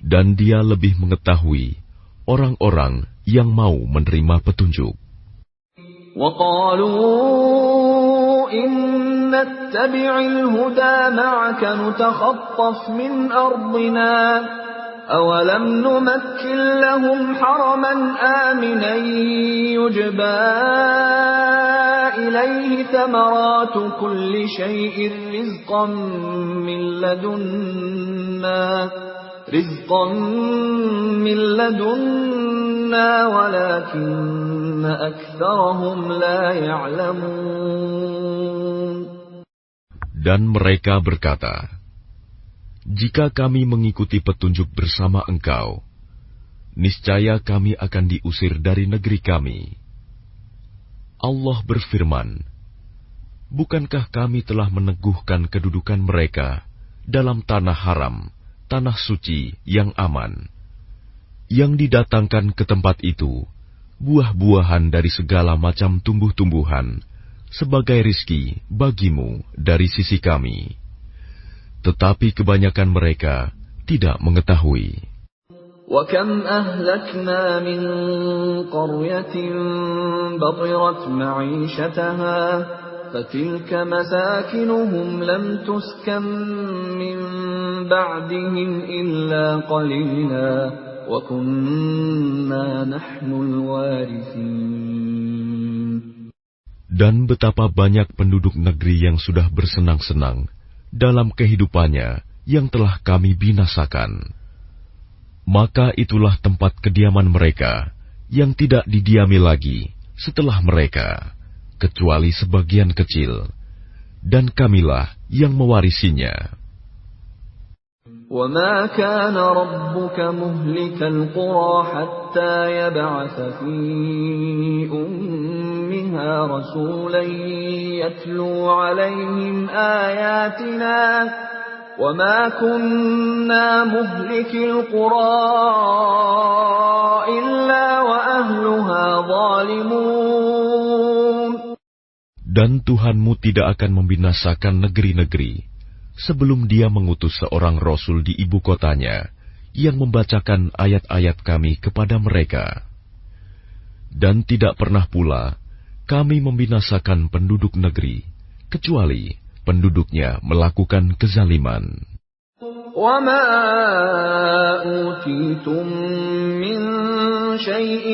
Dan Dia lebih mengetahui orang-orang yang mau menerima petunjuk. وَقَالُوا إِن نَّتَّبِعِ الْهُدَىٰ مَعَكَ نُتَخَطَّفْ مِنْ أَرْضِنَا أَوَلَمْ نُمَكِّن لَّهُمْ حَرَمًا آمِنًا يُجْبَىٰ إِلَيْهِ ثَمَرَاتُ كُلِّ شَيْءٍ رِّزْقًا مِّن لَّدُنَّا وَلَٰكِنَّ أَكْثَرَهُمْ لَا يَعْلَمُونَ. Dan mereka berkata, "Jika kami mengikuti petunjuk bersama engkau, niscaya kami akan diusir dari negeri kami." Allah berfirman, "Bukankah kami telah meneguhkan kedudukan mereka dalam tanah haram, tanah suci yang aman, yang didatangkan ke tempat itu buah-buahan dari segala macam tumbuh-tumbuhan sebagai rizki bagimu dari sisi kami. Tetapi kebanyakan mereka tidak mengetahui." وَكَمْ أَهْلَكْنَا مِنْ قَرْيَةٍ بَطِرَتْ مَعِيشَتَهَا فَتِلْكَ مَسَاكِنُهُمْ لَمْ تُسْكَنْ مِنْ بَعْدِهِمْ إِلَّا قَلِيلًا وَكُنَّا نَحْنُ الْوَارِثِينَ. Dan betapa banyak penduduk negeri yang sudah bersenang-senang dalam kehidupannya yang telah kami binasakan. Maka itulah tempat kediaman mereka yang tidak didiami lagi setelah mereka, kecuali sebagian kecil, dan kamilah yang mewarisinya. وَمَا كَانَ رَبُّكَ مُهْلِكَ الْقُرَىٰ حَتَّىٰ يَبْعَثَ فِي أُمِّهَا رَسُولًا يَتْلُو عَلَيْهِمْ آيَاتِنَا وَمَا كُنَّا مُهْلِكِي الْقُرَىٰ إِلَّا وَأَهْلُهَا ظَالِمُونَ. Dan Tuhanmu tidak akan membinasakan negeri-negeri sebelum Dia mengutus seorang Rasul di ibu kotanya yang membacakan ayat-ayat Kami kepada mereka. Dan tidak pernah pula Kami membinasakan penduduk negeri kecuali penduduknya melakukan kezaliman. وَمَا أُوتِيتُم مِّن شَيْءٍ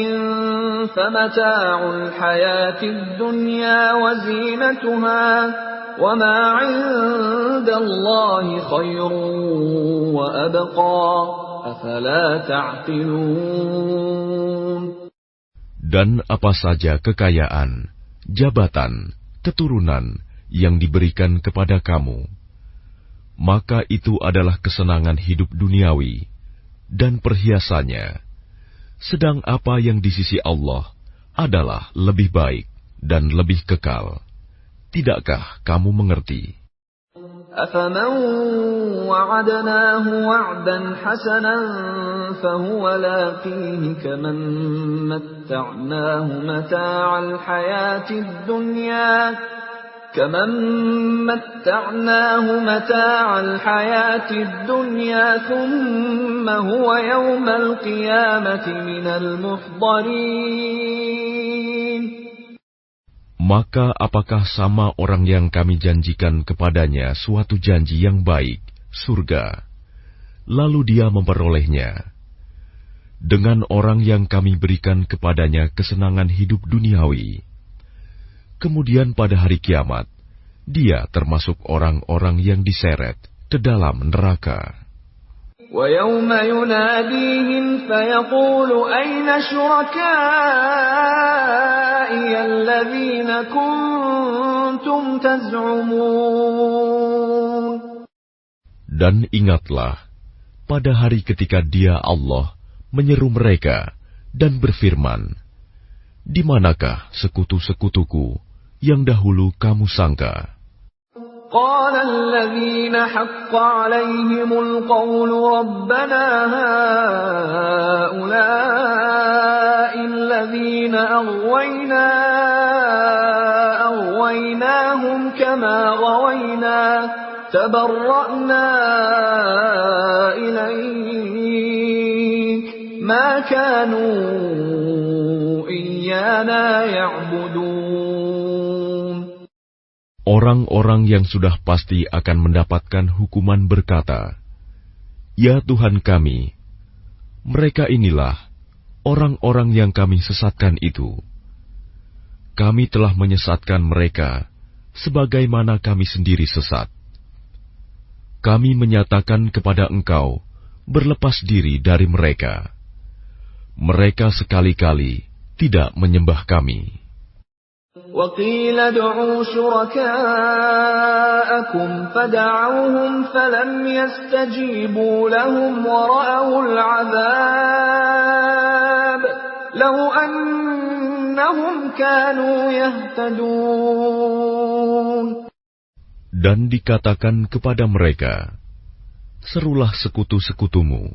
فَمَتَاعُ الْحَيَاةِ الدُّنْيَا وَزِينَتُهَا وَمَا عِندَ اللَّهِ خَيْرٌ وَأَبْقَىٰ أَفَلَا تَعْقِلُونَ. Dan apa saja kekayaan, jabatan, keturunan yang diberikan kepada kamu, maka itu adalah kesenangan hidup duniawi dan perhiasannya. Sedang apa yang di sisi Allah adalah lebih baik dan lebih kekal. Tidakkah kamu mengerti? أَفَمَنْ وَعَدْنَاهُ وَعْدًا حَسَنًا فَهُوَ لَاقِيهِ كَمَنْ مَتَّعْنَاهُ مَتَاعَ الْحَيَاةِ الدُّنْيَا ثُمَّ هُوَ يَوْمَ الْقِيَامَةِ مِنَ الْمُحْضَرِينَ. Maka apakah sama orang yang kami janjikan kepadanya suatu janji yang baik, surga, lalu dia memperolehnya, dengan orang yang kami berikan kepadanya kesenangan hidup duniawi, kemudian pada hari kiamat, dia termasuk orang-orang yang diseret ke dalam neraka. وَيَوْمَ يُنَادِيهِمْ فَيَقُولُ أَيْنَ شُرَكَائِيَ الَّذِينَ كُنتُمْ تَزْعُمُونَ. Dan ingatlah, pada hari ketika Dia Allah menyeru mereka dan berfirman, di manakah sekutu-sekutuku yang dahulu kamu sangka? قال الذين حق عليهم القول ربنا هؤلاء الذين أغويناهم كما غوينا تبرأنا إليك ما كانوا إيانا يعبدون. Orang-orang yang sudah pasti akan mendapatkan hukuman berkata, "Ya Tuhan kami, mereka inilah orang-orang yang kami sesatkan itu. Kami telah menyesatkan mereka sebagaimana kami sendiri sesat. Kami menyatakan kepada Engkau berlepas diri dari mereka. Mereka sekali-kali tidak menyembah kami." وَقِيلَ ادْعُوا شُرَكَاءَكُمْ فَدَعَوْهُمْ فَلَمْ يَسْتَجِيبُوا لَهُمْ وَرَأَوُا الْعَذَابَ لَوْ أَنَّهُمْ كَانُوا يَهْتَدُونَ. Dan dikatakan kepada mereka, "Serulah sekutu-sekutumu."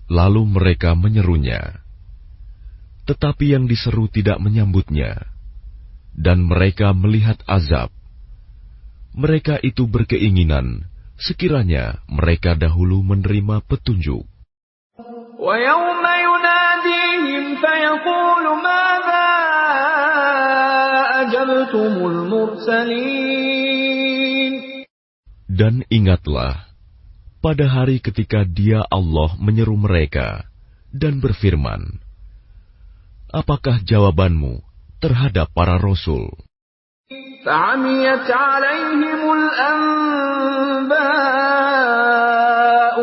Lalu mereka menyerunya. Tetapi yang diseru tidak menyambutnya. Dan mereka melihat azab. Mereka itu berkeinginan sekiranya mereka dahulu menerima petunjuk. وَيَوْمَ يُنَادِيهِمْ فَيَقُولُ مَاذَا أَجَبْتُمُ الْمُرْسَلِينَ. Dan ingatlah, pada hari ketika Dia Allah menyeru mereka dan berfirman, apakah jawabanmu terhadap para rasul? فَعَمِيَتْ عَلَيْهِمُ الْأَنْبَاءُ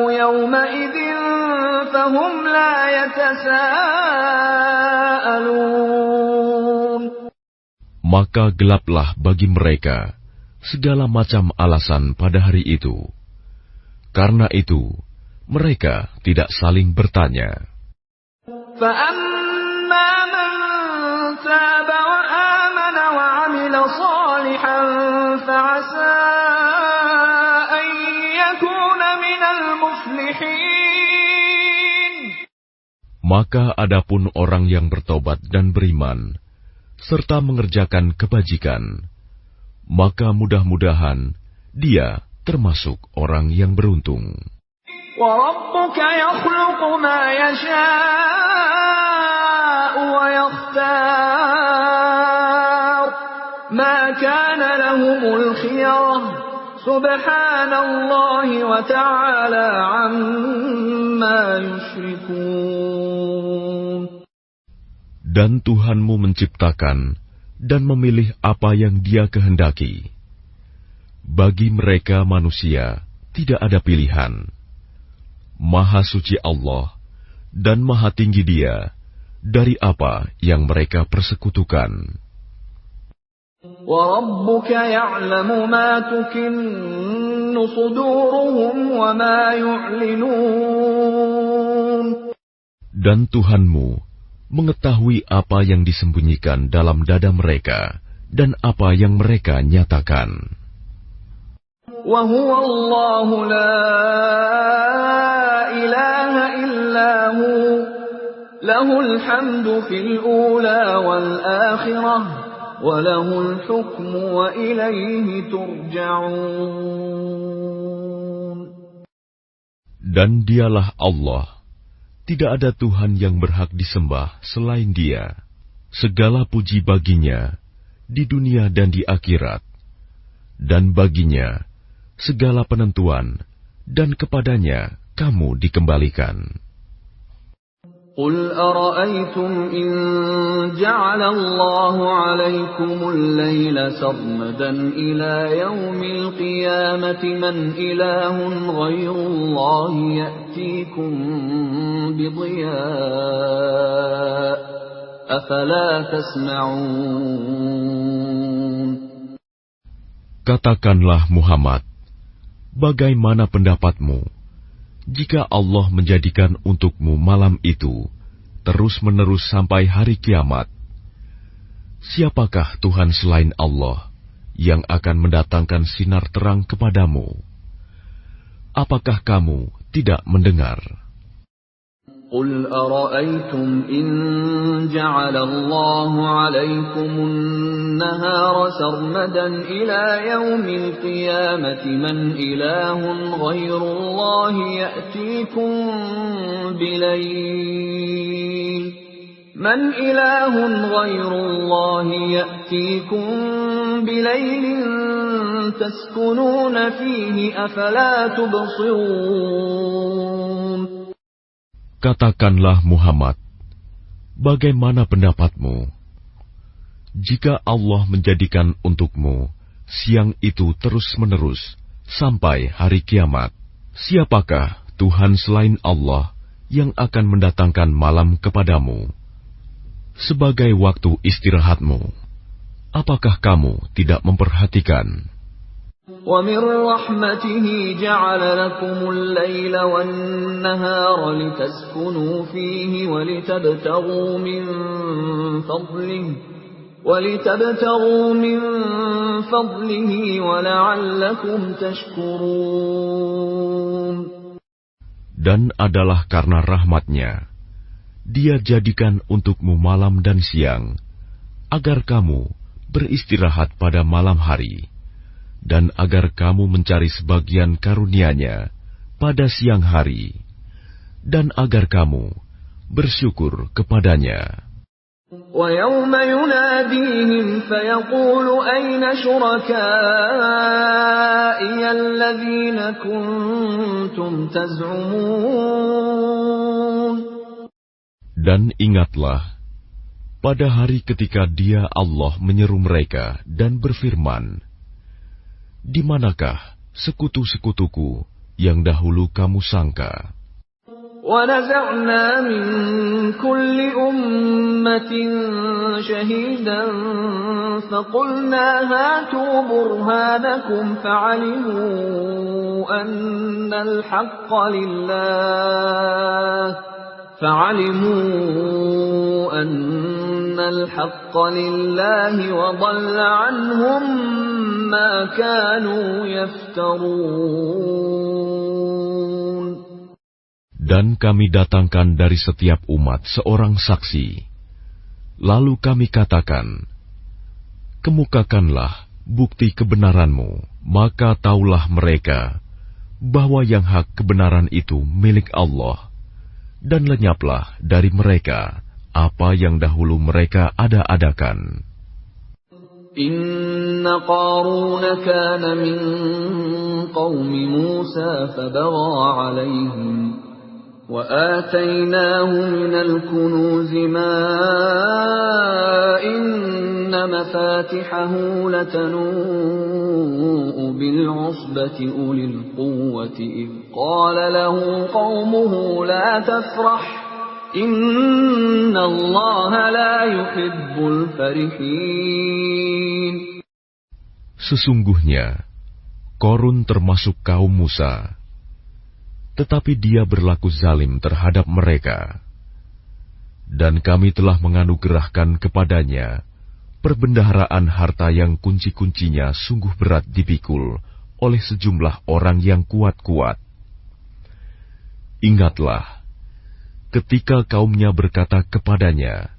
يَوْمَئِذٍ فَهُمْ لَا يَتَسَاءَلُونَ. Maka gelaplah bagi mereka segala macam alasan pada hari itu. Karena itu, mereka tidak saling bertanya. فَأَمَّا مَنْ تَابَ وَآمَنَ وَعَمِلَ صَالِحًا فَعَسَىٰ أَن يَكُونَ مِنَ الْمُفْلِحِينَ. Maka adapun orang yang bertobat dan beriman, serta mengerjakan kebajikan, maka mudah-mudahan dia termasuk orang yang beruntung. وَرَبُّكَ يَخْلُقُ مَا يَشَاءُ وَيَخْتَارُ مَا كَانَ لَهُمُ الْخِيَرَةُ سُبْحَانَ اللَّهِ وَتَعَالَى عَمَّا يُشْرِكُونَ. Dan Tuhanmu menciptakan dan memilih apa yang Dia kehendaki. Bagi mereka manusia tidak ada pilihan. Maha suci Allah dan maha tinggi Dia dari apa yang mereka persekutukan. وَرَبُّكَ يَعْلَمُ مَا تُكِنُّ صُدُورُهُمْ وَمَا يُعْلِنُونَ. Dan Tuhanmu mengetahui apa yang disembunyikan dalam dada mereka dan apa yang mereka nyatakan. وَهُوَ اللَّهُ لَا إِلَٰهَ إِلَّا هُوَ لَهُ الْحَمْدُ فِي الْأُولَىٰ وَالْآخِرَةِ وَلَهُ الْحُكْمُ وَإِلَيْهِ تُرْجَعُونَ. Dan Dialah Allah, tidak ada Tuhan yang berhak disembah selain Dia. Segala puji baginya, di dunia dan di akhirat, dan baginya segala penentuan, dan kepadanya kamu dikembalikan. قل أرأيتم إن جعل الله عليكم الليل سرمدا إلى يوم القيامة من إله غير الله يأتيكم بضياء أفلا تسمعون. Katakanlah Muhammad, bagaimana pendapatmu jika Allah menjadikan untukmu malam itu terus-menerus sampai hari kiamat? Siapakah Tuhan selain Allah yang akan mendatangkan sinar terang kepadamu? Apakah kamu tidak mendengar? قل أرأيتم إن جعل الله عليكم النهار سرمدا إلى يوم القيامة من إله غير الله يأتيكم بليل تسكنون فيه أفلا تبصرون. Katakanlah Muhammad, bagaimana pendapatmu jika Allah menjadikan untukmu siang itu terus-menerus sampai hari kiamat? Siapakah Tuhan selain Allah yang akan mendatangkan malam kepadamu sebagai waktu istirahatmu? Apakah kamu tidak memperhatikan? وَمِنْ رَحْمَتِهِ جَعَلَ لَكُمُ اللَّيْلَ وَالنَّهَارَ لِتَسْكُنُوا فِيهِ وَلِتَبْتَغُوا مِنْ فَضْلِهِ وَلَعَلَّكُمْ تَشْكُرُونَ. Dan adalah karena rahmat-Nya, Dia jadikan untukmu malam dan siang, agar kamu beristirahat pada malam hari, dan agar kamu mencari sebagian karunia-Nya pada siang hari, dan agar kamu bersyukur kepadanya. وَيَوْمَ يُنَادِيهِمْ فَيَقُولُ أَيْنَ شُرَكَائِيَ الَّذِينَ كُنتُمْ تَزْعُمُونَ. Dan ingatlah, pada hari ketika Dia Allah menyeru mereka dan berfirman, di manakah sekutu-sekutuku yang dahulu kamu sangka? وَنَزَعْنَا مِنْ كُلِّ أُمَّةٍ شَهِيدًا فَقُلْنَا هَاتُوا بُرْهَانَكُمْ فَعَلِمُوا أَنَّ الْحَقَّ لِلَّهِ وَضَلَّ عَنْهُمْ مَا كَانُوا يَفْتَرُونَ. Dan kami datangkan dari setiap umat seorang saksi. Lalu kami katakan, kemukakanlah bukti kebenaranmu. Maka taulah mereka bahwa yang hak kebenaran itu milik Allah, dan lenyaplah dari mereka apa yang dahulu mereka ada-adakan. Inna Qarun kana min qaumi Musa fabagha alaihim وآتيناه من الكنوز ما إن مفاتحه لتنوء بالعصبة أولي القوة إذ قال له قومه لا تفرح إن الله لا يحب الفرحين. Sesungguhnya Qarun termasuk kaum Musa, tetapi dia berlaku zalim terhadap mereka. Dan kami telah menganugerahkan kepadanya perbendaharaan harta yang kunci-kuncinya sungguh berat dipikul oleh sejumlah orang yang kuat-kuat. Ingatlah, ketika kaumnya berkata kepadanya,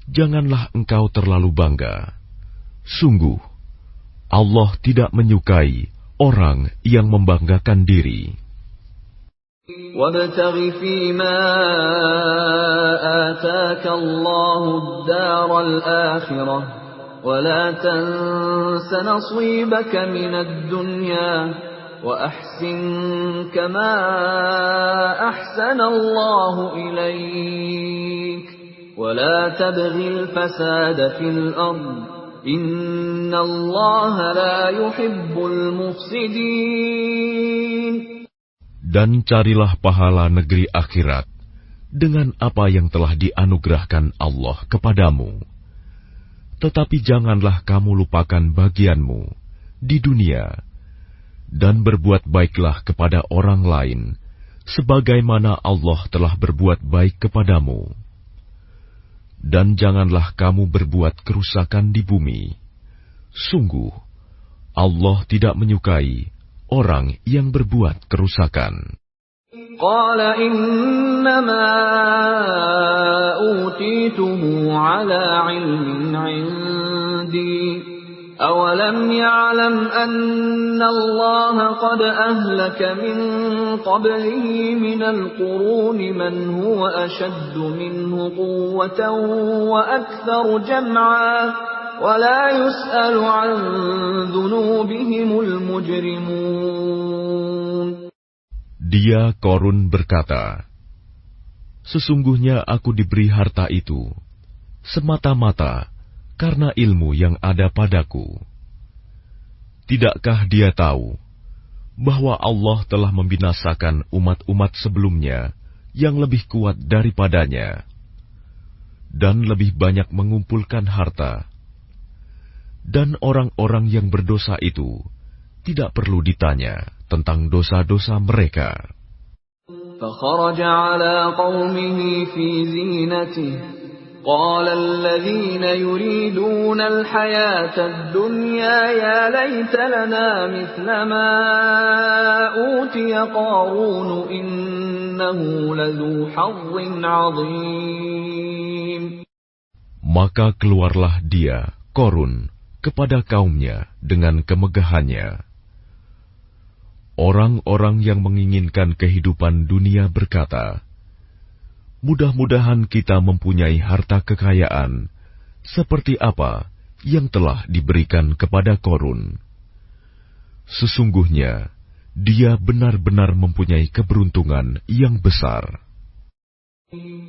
janganlah engkau terlalu bangga. Sungguh, Allah tidak menyukai orang yang membanggakan diri. وَابْتَغِ فِيمَا آتَاكَ اللَّهُ الدَّارَ الْآخِرَةَ ولا تنس نصيبك من الدنيا وأحسن كما أحسن الله إليك ولا تبغ الفساد في الأرض إن الله لا يحب المفسدين. Dan carilah pahala negeri akhirat dengan apa yang telah dianugerahkan Allah kepadamu. Tetapi janganlah kamu lupakan bagianmu di dunia, dan berbuat baiklah kepada orang lain, sebagaimana Allah telah berbuat baik kepadamu. Dan janganlah kamu berbuat kerusakan di bumi. Sungguh, Allah tidak menyukai orang yang berbuat kerusakan. Qala innama utituhu ala ilmin indi awalam ya'lam anna Allah qad ahlaka min qablihi minal quruni man huwa ashaddu minhu quwwatan wa aktharu jam'a وَلَا يُسْأَلُ عَنْ ذُنُوبِهِمُ الْمُجْرِمُونَ. Dia Korun berkata, sesungguhnya aku diberi harta itu semata-mata karena ilmu yang ada padaku. Tidakkah dia tahu bahwa Allah telah membinasakan umat-umat sebelumnya yang lebih kuat daripadanya dan lebih banyak mengumpulkan harta? Dan orang-orang yang berdosa itu tidak perlu ditanya tentang dosa-dosa mereka. فَخَرَجَ عَلَى قَوْمِهِ فِي زِينَتِهِ قَالَ الَّذِينَ يُرِيدُونَ الْحَيَاةَ الدُّنْيَا يَا لَيْتَ لَنَا مِثْلَ مَا أُوتِيَ قَارُونُ إِنَّهُ لَذُو حَظٍّ عَظِيمٍ. Maka keluarlah dia, Korun, kepada kaumnya dengan kemegahannya. Orang-orang yang menginginkan kehidupan dunia berkata, mudah-mudahan kita mempunyai harta kekayaan seperti apa yang telah diberikan kepada Korun. Sesungguhnya dia benar-benar mempunyai keberuntungan yang besar.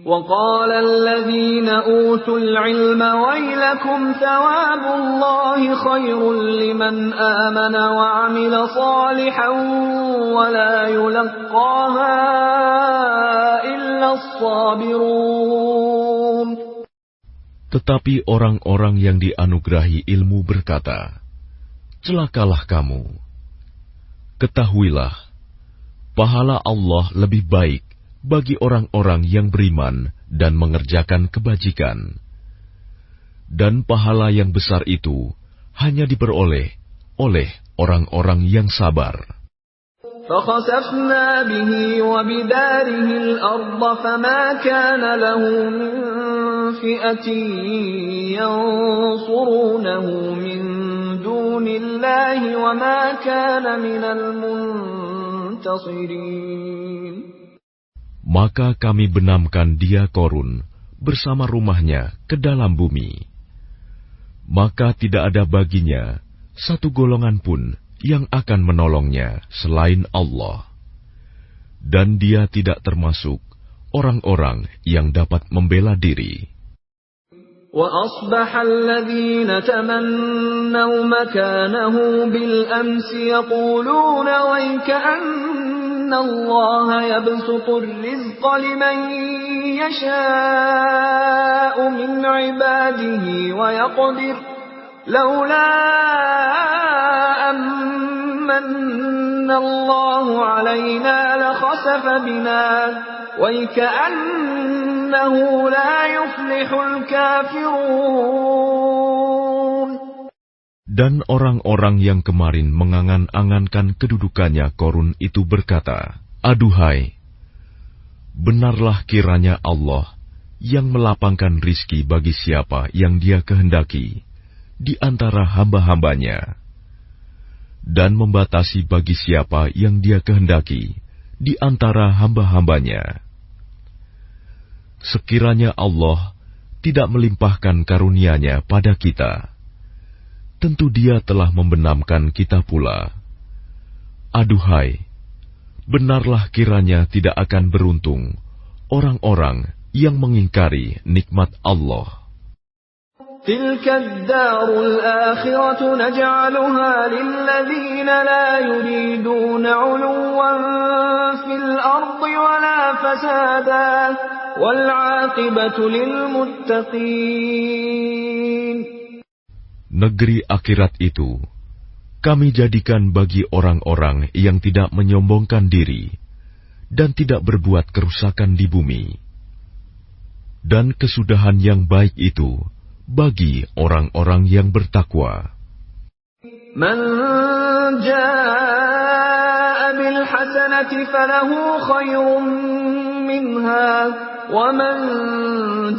وَقَالَ الَّذِينَ أُوتُوا الْعِلْمَ وَيْلَكُمْ ثَوَابُ اللَّهِ خَيْرٌ لِّمَنْ آمَنَ وَعَمِلَ صَالِحًا وَلَا يُلَقَّاهَا إِلَّا الصَّابِرُونَ. Tetapi orang-orang yang dianugerahi ilmu berkata, celakalah kamu. Ketahuilah, pahala Allah lebih baik bagi orang-orang yang beriman dan mengerjakan kebajikan. Dan pahala yang besar itu hanya diperoleh oleh orang-orang yang sabar. فَخَسَفْنَا بِهِ وَبِدَارِهِ الْأَرْضَ فَمَا كَانَ لَهُ مِنْ فِئَةٍ يَنْصُرُونَهُ مِنْ دُونِ اللَّهِ وَمَا كَانَ مِنَ الْمُنْتَصِرِينَ. Maka kami benamkan dia Korun bersama rumahnya ke dalam bumi. Maka tidak ada baginya satu golongan pun yang akan menolongnya selain Allah. Dan dia tidak termasuk orang-orang yang dapat membela diri. وَأَصْبَحَ الَّذِينَ تَمَنَّوْا مَكَانَهُ بِالْأَمْسِ يَقُولُونَ وَيْكَأَنَّ اللَّهَ يَبْسُطُ الرِّزْقَ لِمَن يَشَاءُ مِنْ عِبَادِهِ وَيَقْدِرُ لَوْلَا أَمَّنَّ اللَّهُ عَلَيْنَا لَخَسَفَ بِنَا وَيْكَأَنَّهُ لَا يُفْلِحُ الْكَافِرُونَ. Dan orang-orang yang kemarin mengangan-angankan kedudukannya Korun itu berkata, aduhai, benarlah kiranya Allah yang melapangkan rizki bagi siapa yang Dia kehendaki di antara hamba-hambanya, dan membatasi bagi siapa yang Dia kehendaki di antara hamba-hambanya. Sekiranya Allah tidak melimpahkan karunia-Nya pada kita, tentu Dia telah membenamkan kita pula. Aduhai, benarlah kiranya tidak akan beruntung orang-orang yang mengingkari nikmat Allah. تلك الدار الآخرة نجعلها للذين لا يريدون علوا في الأرض ولا فسادا والعاقبة للمتقين. Negeri akhirat itu kami jadikan bagi orang-orang yang tidak menyombongkan diri dan tidak berbuat kerusakan di bumi. Dan kesudahan yang baik itu bagi orang-orang yang bertakwa. Man jaa'a bil hasanati falahu khairun minha wa man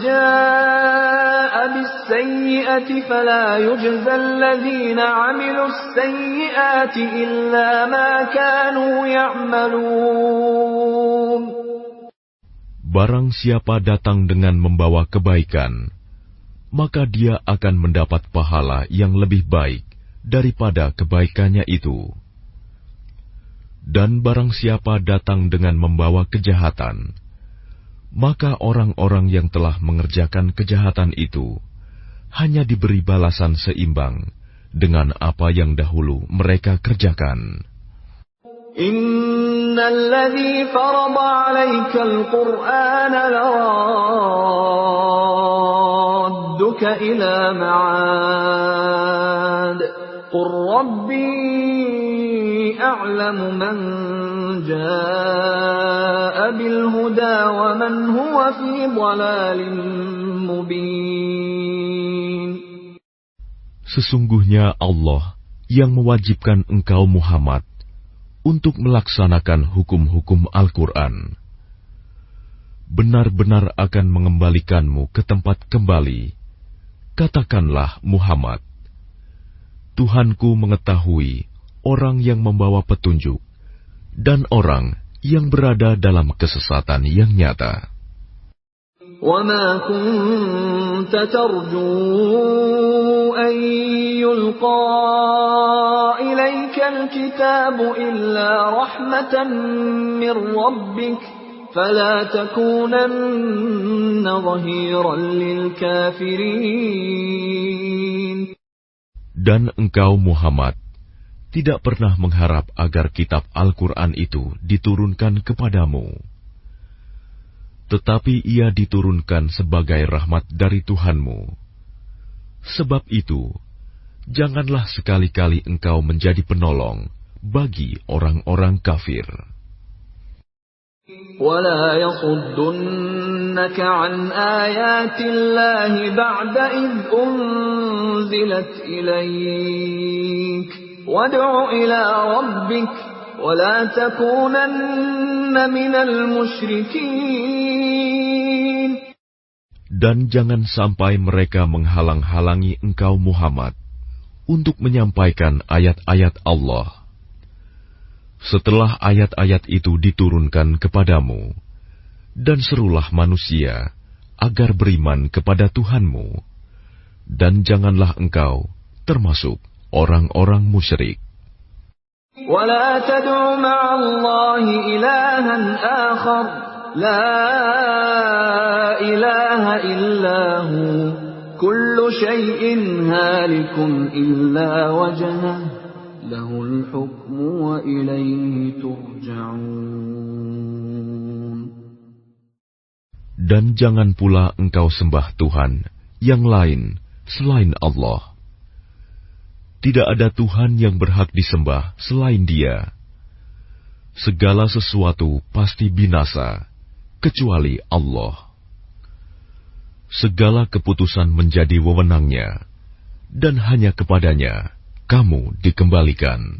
jaa'a bis sayyi'ati fala yujza alladhina 'amilus sayyi'ati illa ma kanu ya'malun. Barang siapa datang dengan membawa kebaikan, maka dia akan mendapat pahala yang lebih baik daripada kebaikannya itu. Dan barang siapa datang dengan membawa kejahatan, maka orang-orang yang telah mengerjakan kejahatan itu hanya diberi balasan seimbang dengan apa yang dahulu mereka kerjakan. Innal ladzi farada 'alaikal Qur'ana laradduka ila ma'ad. Qur rabbi a'lamu man jaa'a bil huda wa man huwa fi dhalalin mubin. Sesungguhnya Allah yang mewajibkan engkau Muhammad untuk melaksanakan hukum-hukum Al-Quran, benar-benar akan mengembalikanmu ke tempat kembali. Katakanlah Muhammad, Tuhanku mengetahui orang yang membawa petunjuk dan orang yang berada dalam kesesatan yang nyata. وَمَا كُنْتَ تَرْجُو أَنْ يُلْقَى إِلَيْكَ الْكِتَابُ إِلَّا رَحْمَةً مِّنْ رَبِّكَ فَلَا تَكُونَنَّ ظَهِيرًا لِلْكَافِرِينَ. Dan engkau Muhammad tidak pernah mengharap agar kitab Al-Quran itu diturunkan kepadamu. Tetapi ia diturunkan sebagai rahmat dari Tuhanmu. Sebab itu, janganlah sekali-kali engkau menjadi penolong bagi orang-orang kafir. وَلَا يَصُدُّنَّكَ عَنْ آيَاتِ اللَّهِ بَعْدَ إِذْ أُنْزِلَتْ إِلَيْكَ وَادْعُ إِلَى رَبِّكَ وَلَا تَكُونَنَّ مِنَ الْمُشْرِكِينَ. Dan jangan sampai mereka menghalang-halangi engkau Muhammad untuk menyampaikan ayat-ayat Allah. Setelah ayat-ayat itu diturunkan kepadamu, dan serulah manusia agar beriman kepada Tuhanmu, dan janganlah engkau termasuk orang-orang musyrik. وَلَا تَدْعُ مَعَ اللَّهِ إِلَٰهًا آخَرَ لَا إِلَٰهَ إِلَّا هُوَ كُلُّ شَيْءٍ هَالِكٌ إِلَّا وَجْهَهُ لَهُ الْحُكْمُ وَإِلَيْهِ تُرْجَعُونَ. Dan jangan pula engkau sembah Tuhan yang lain selain Allah. Tidak ada Tuhan yang berhak disembah selain Dia. Segala sesuatu pasti binasa, kecuali Allah. Segala keputusan menjadi wewenang-Nya, dan hanya kepadanya kamu dikembalikan.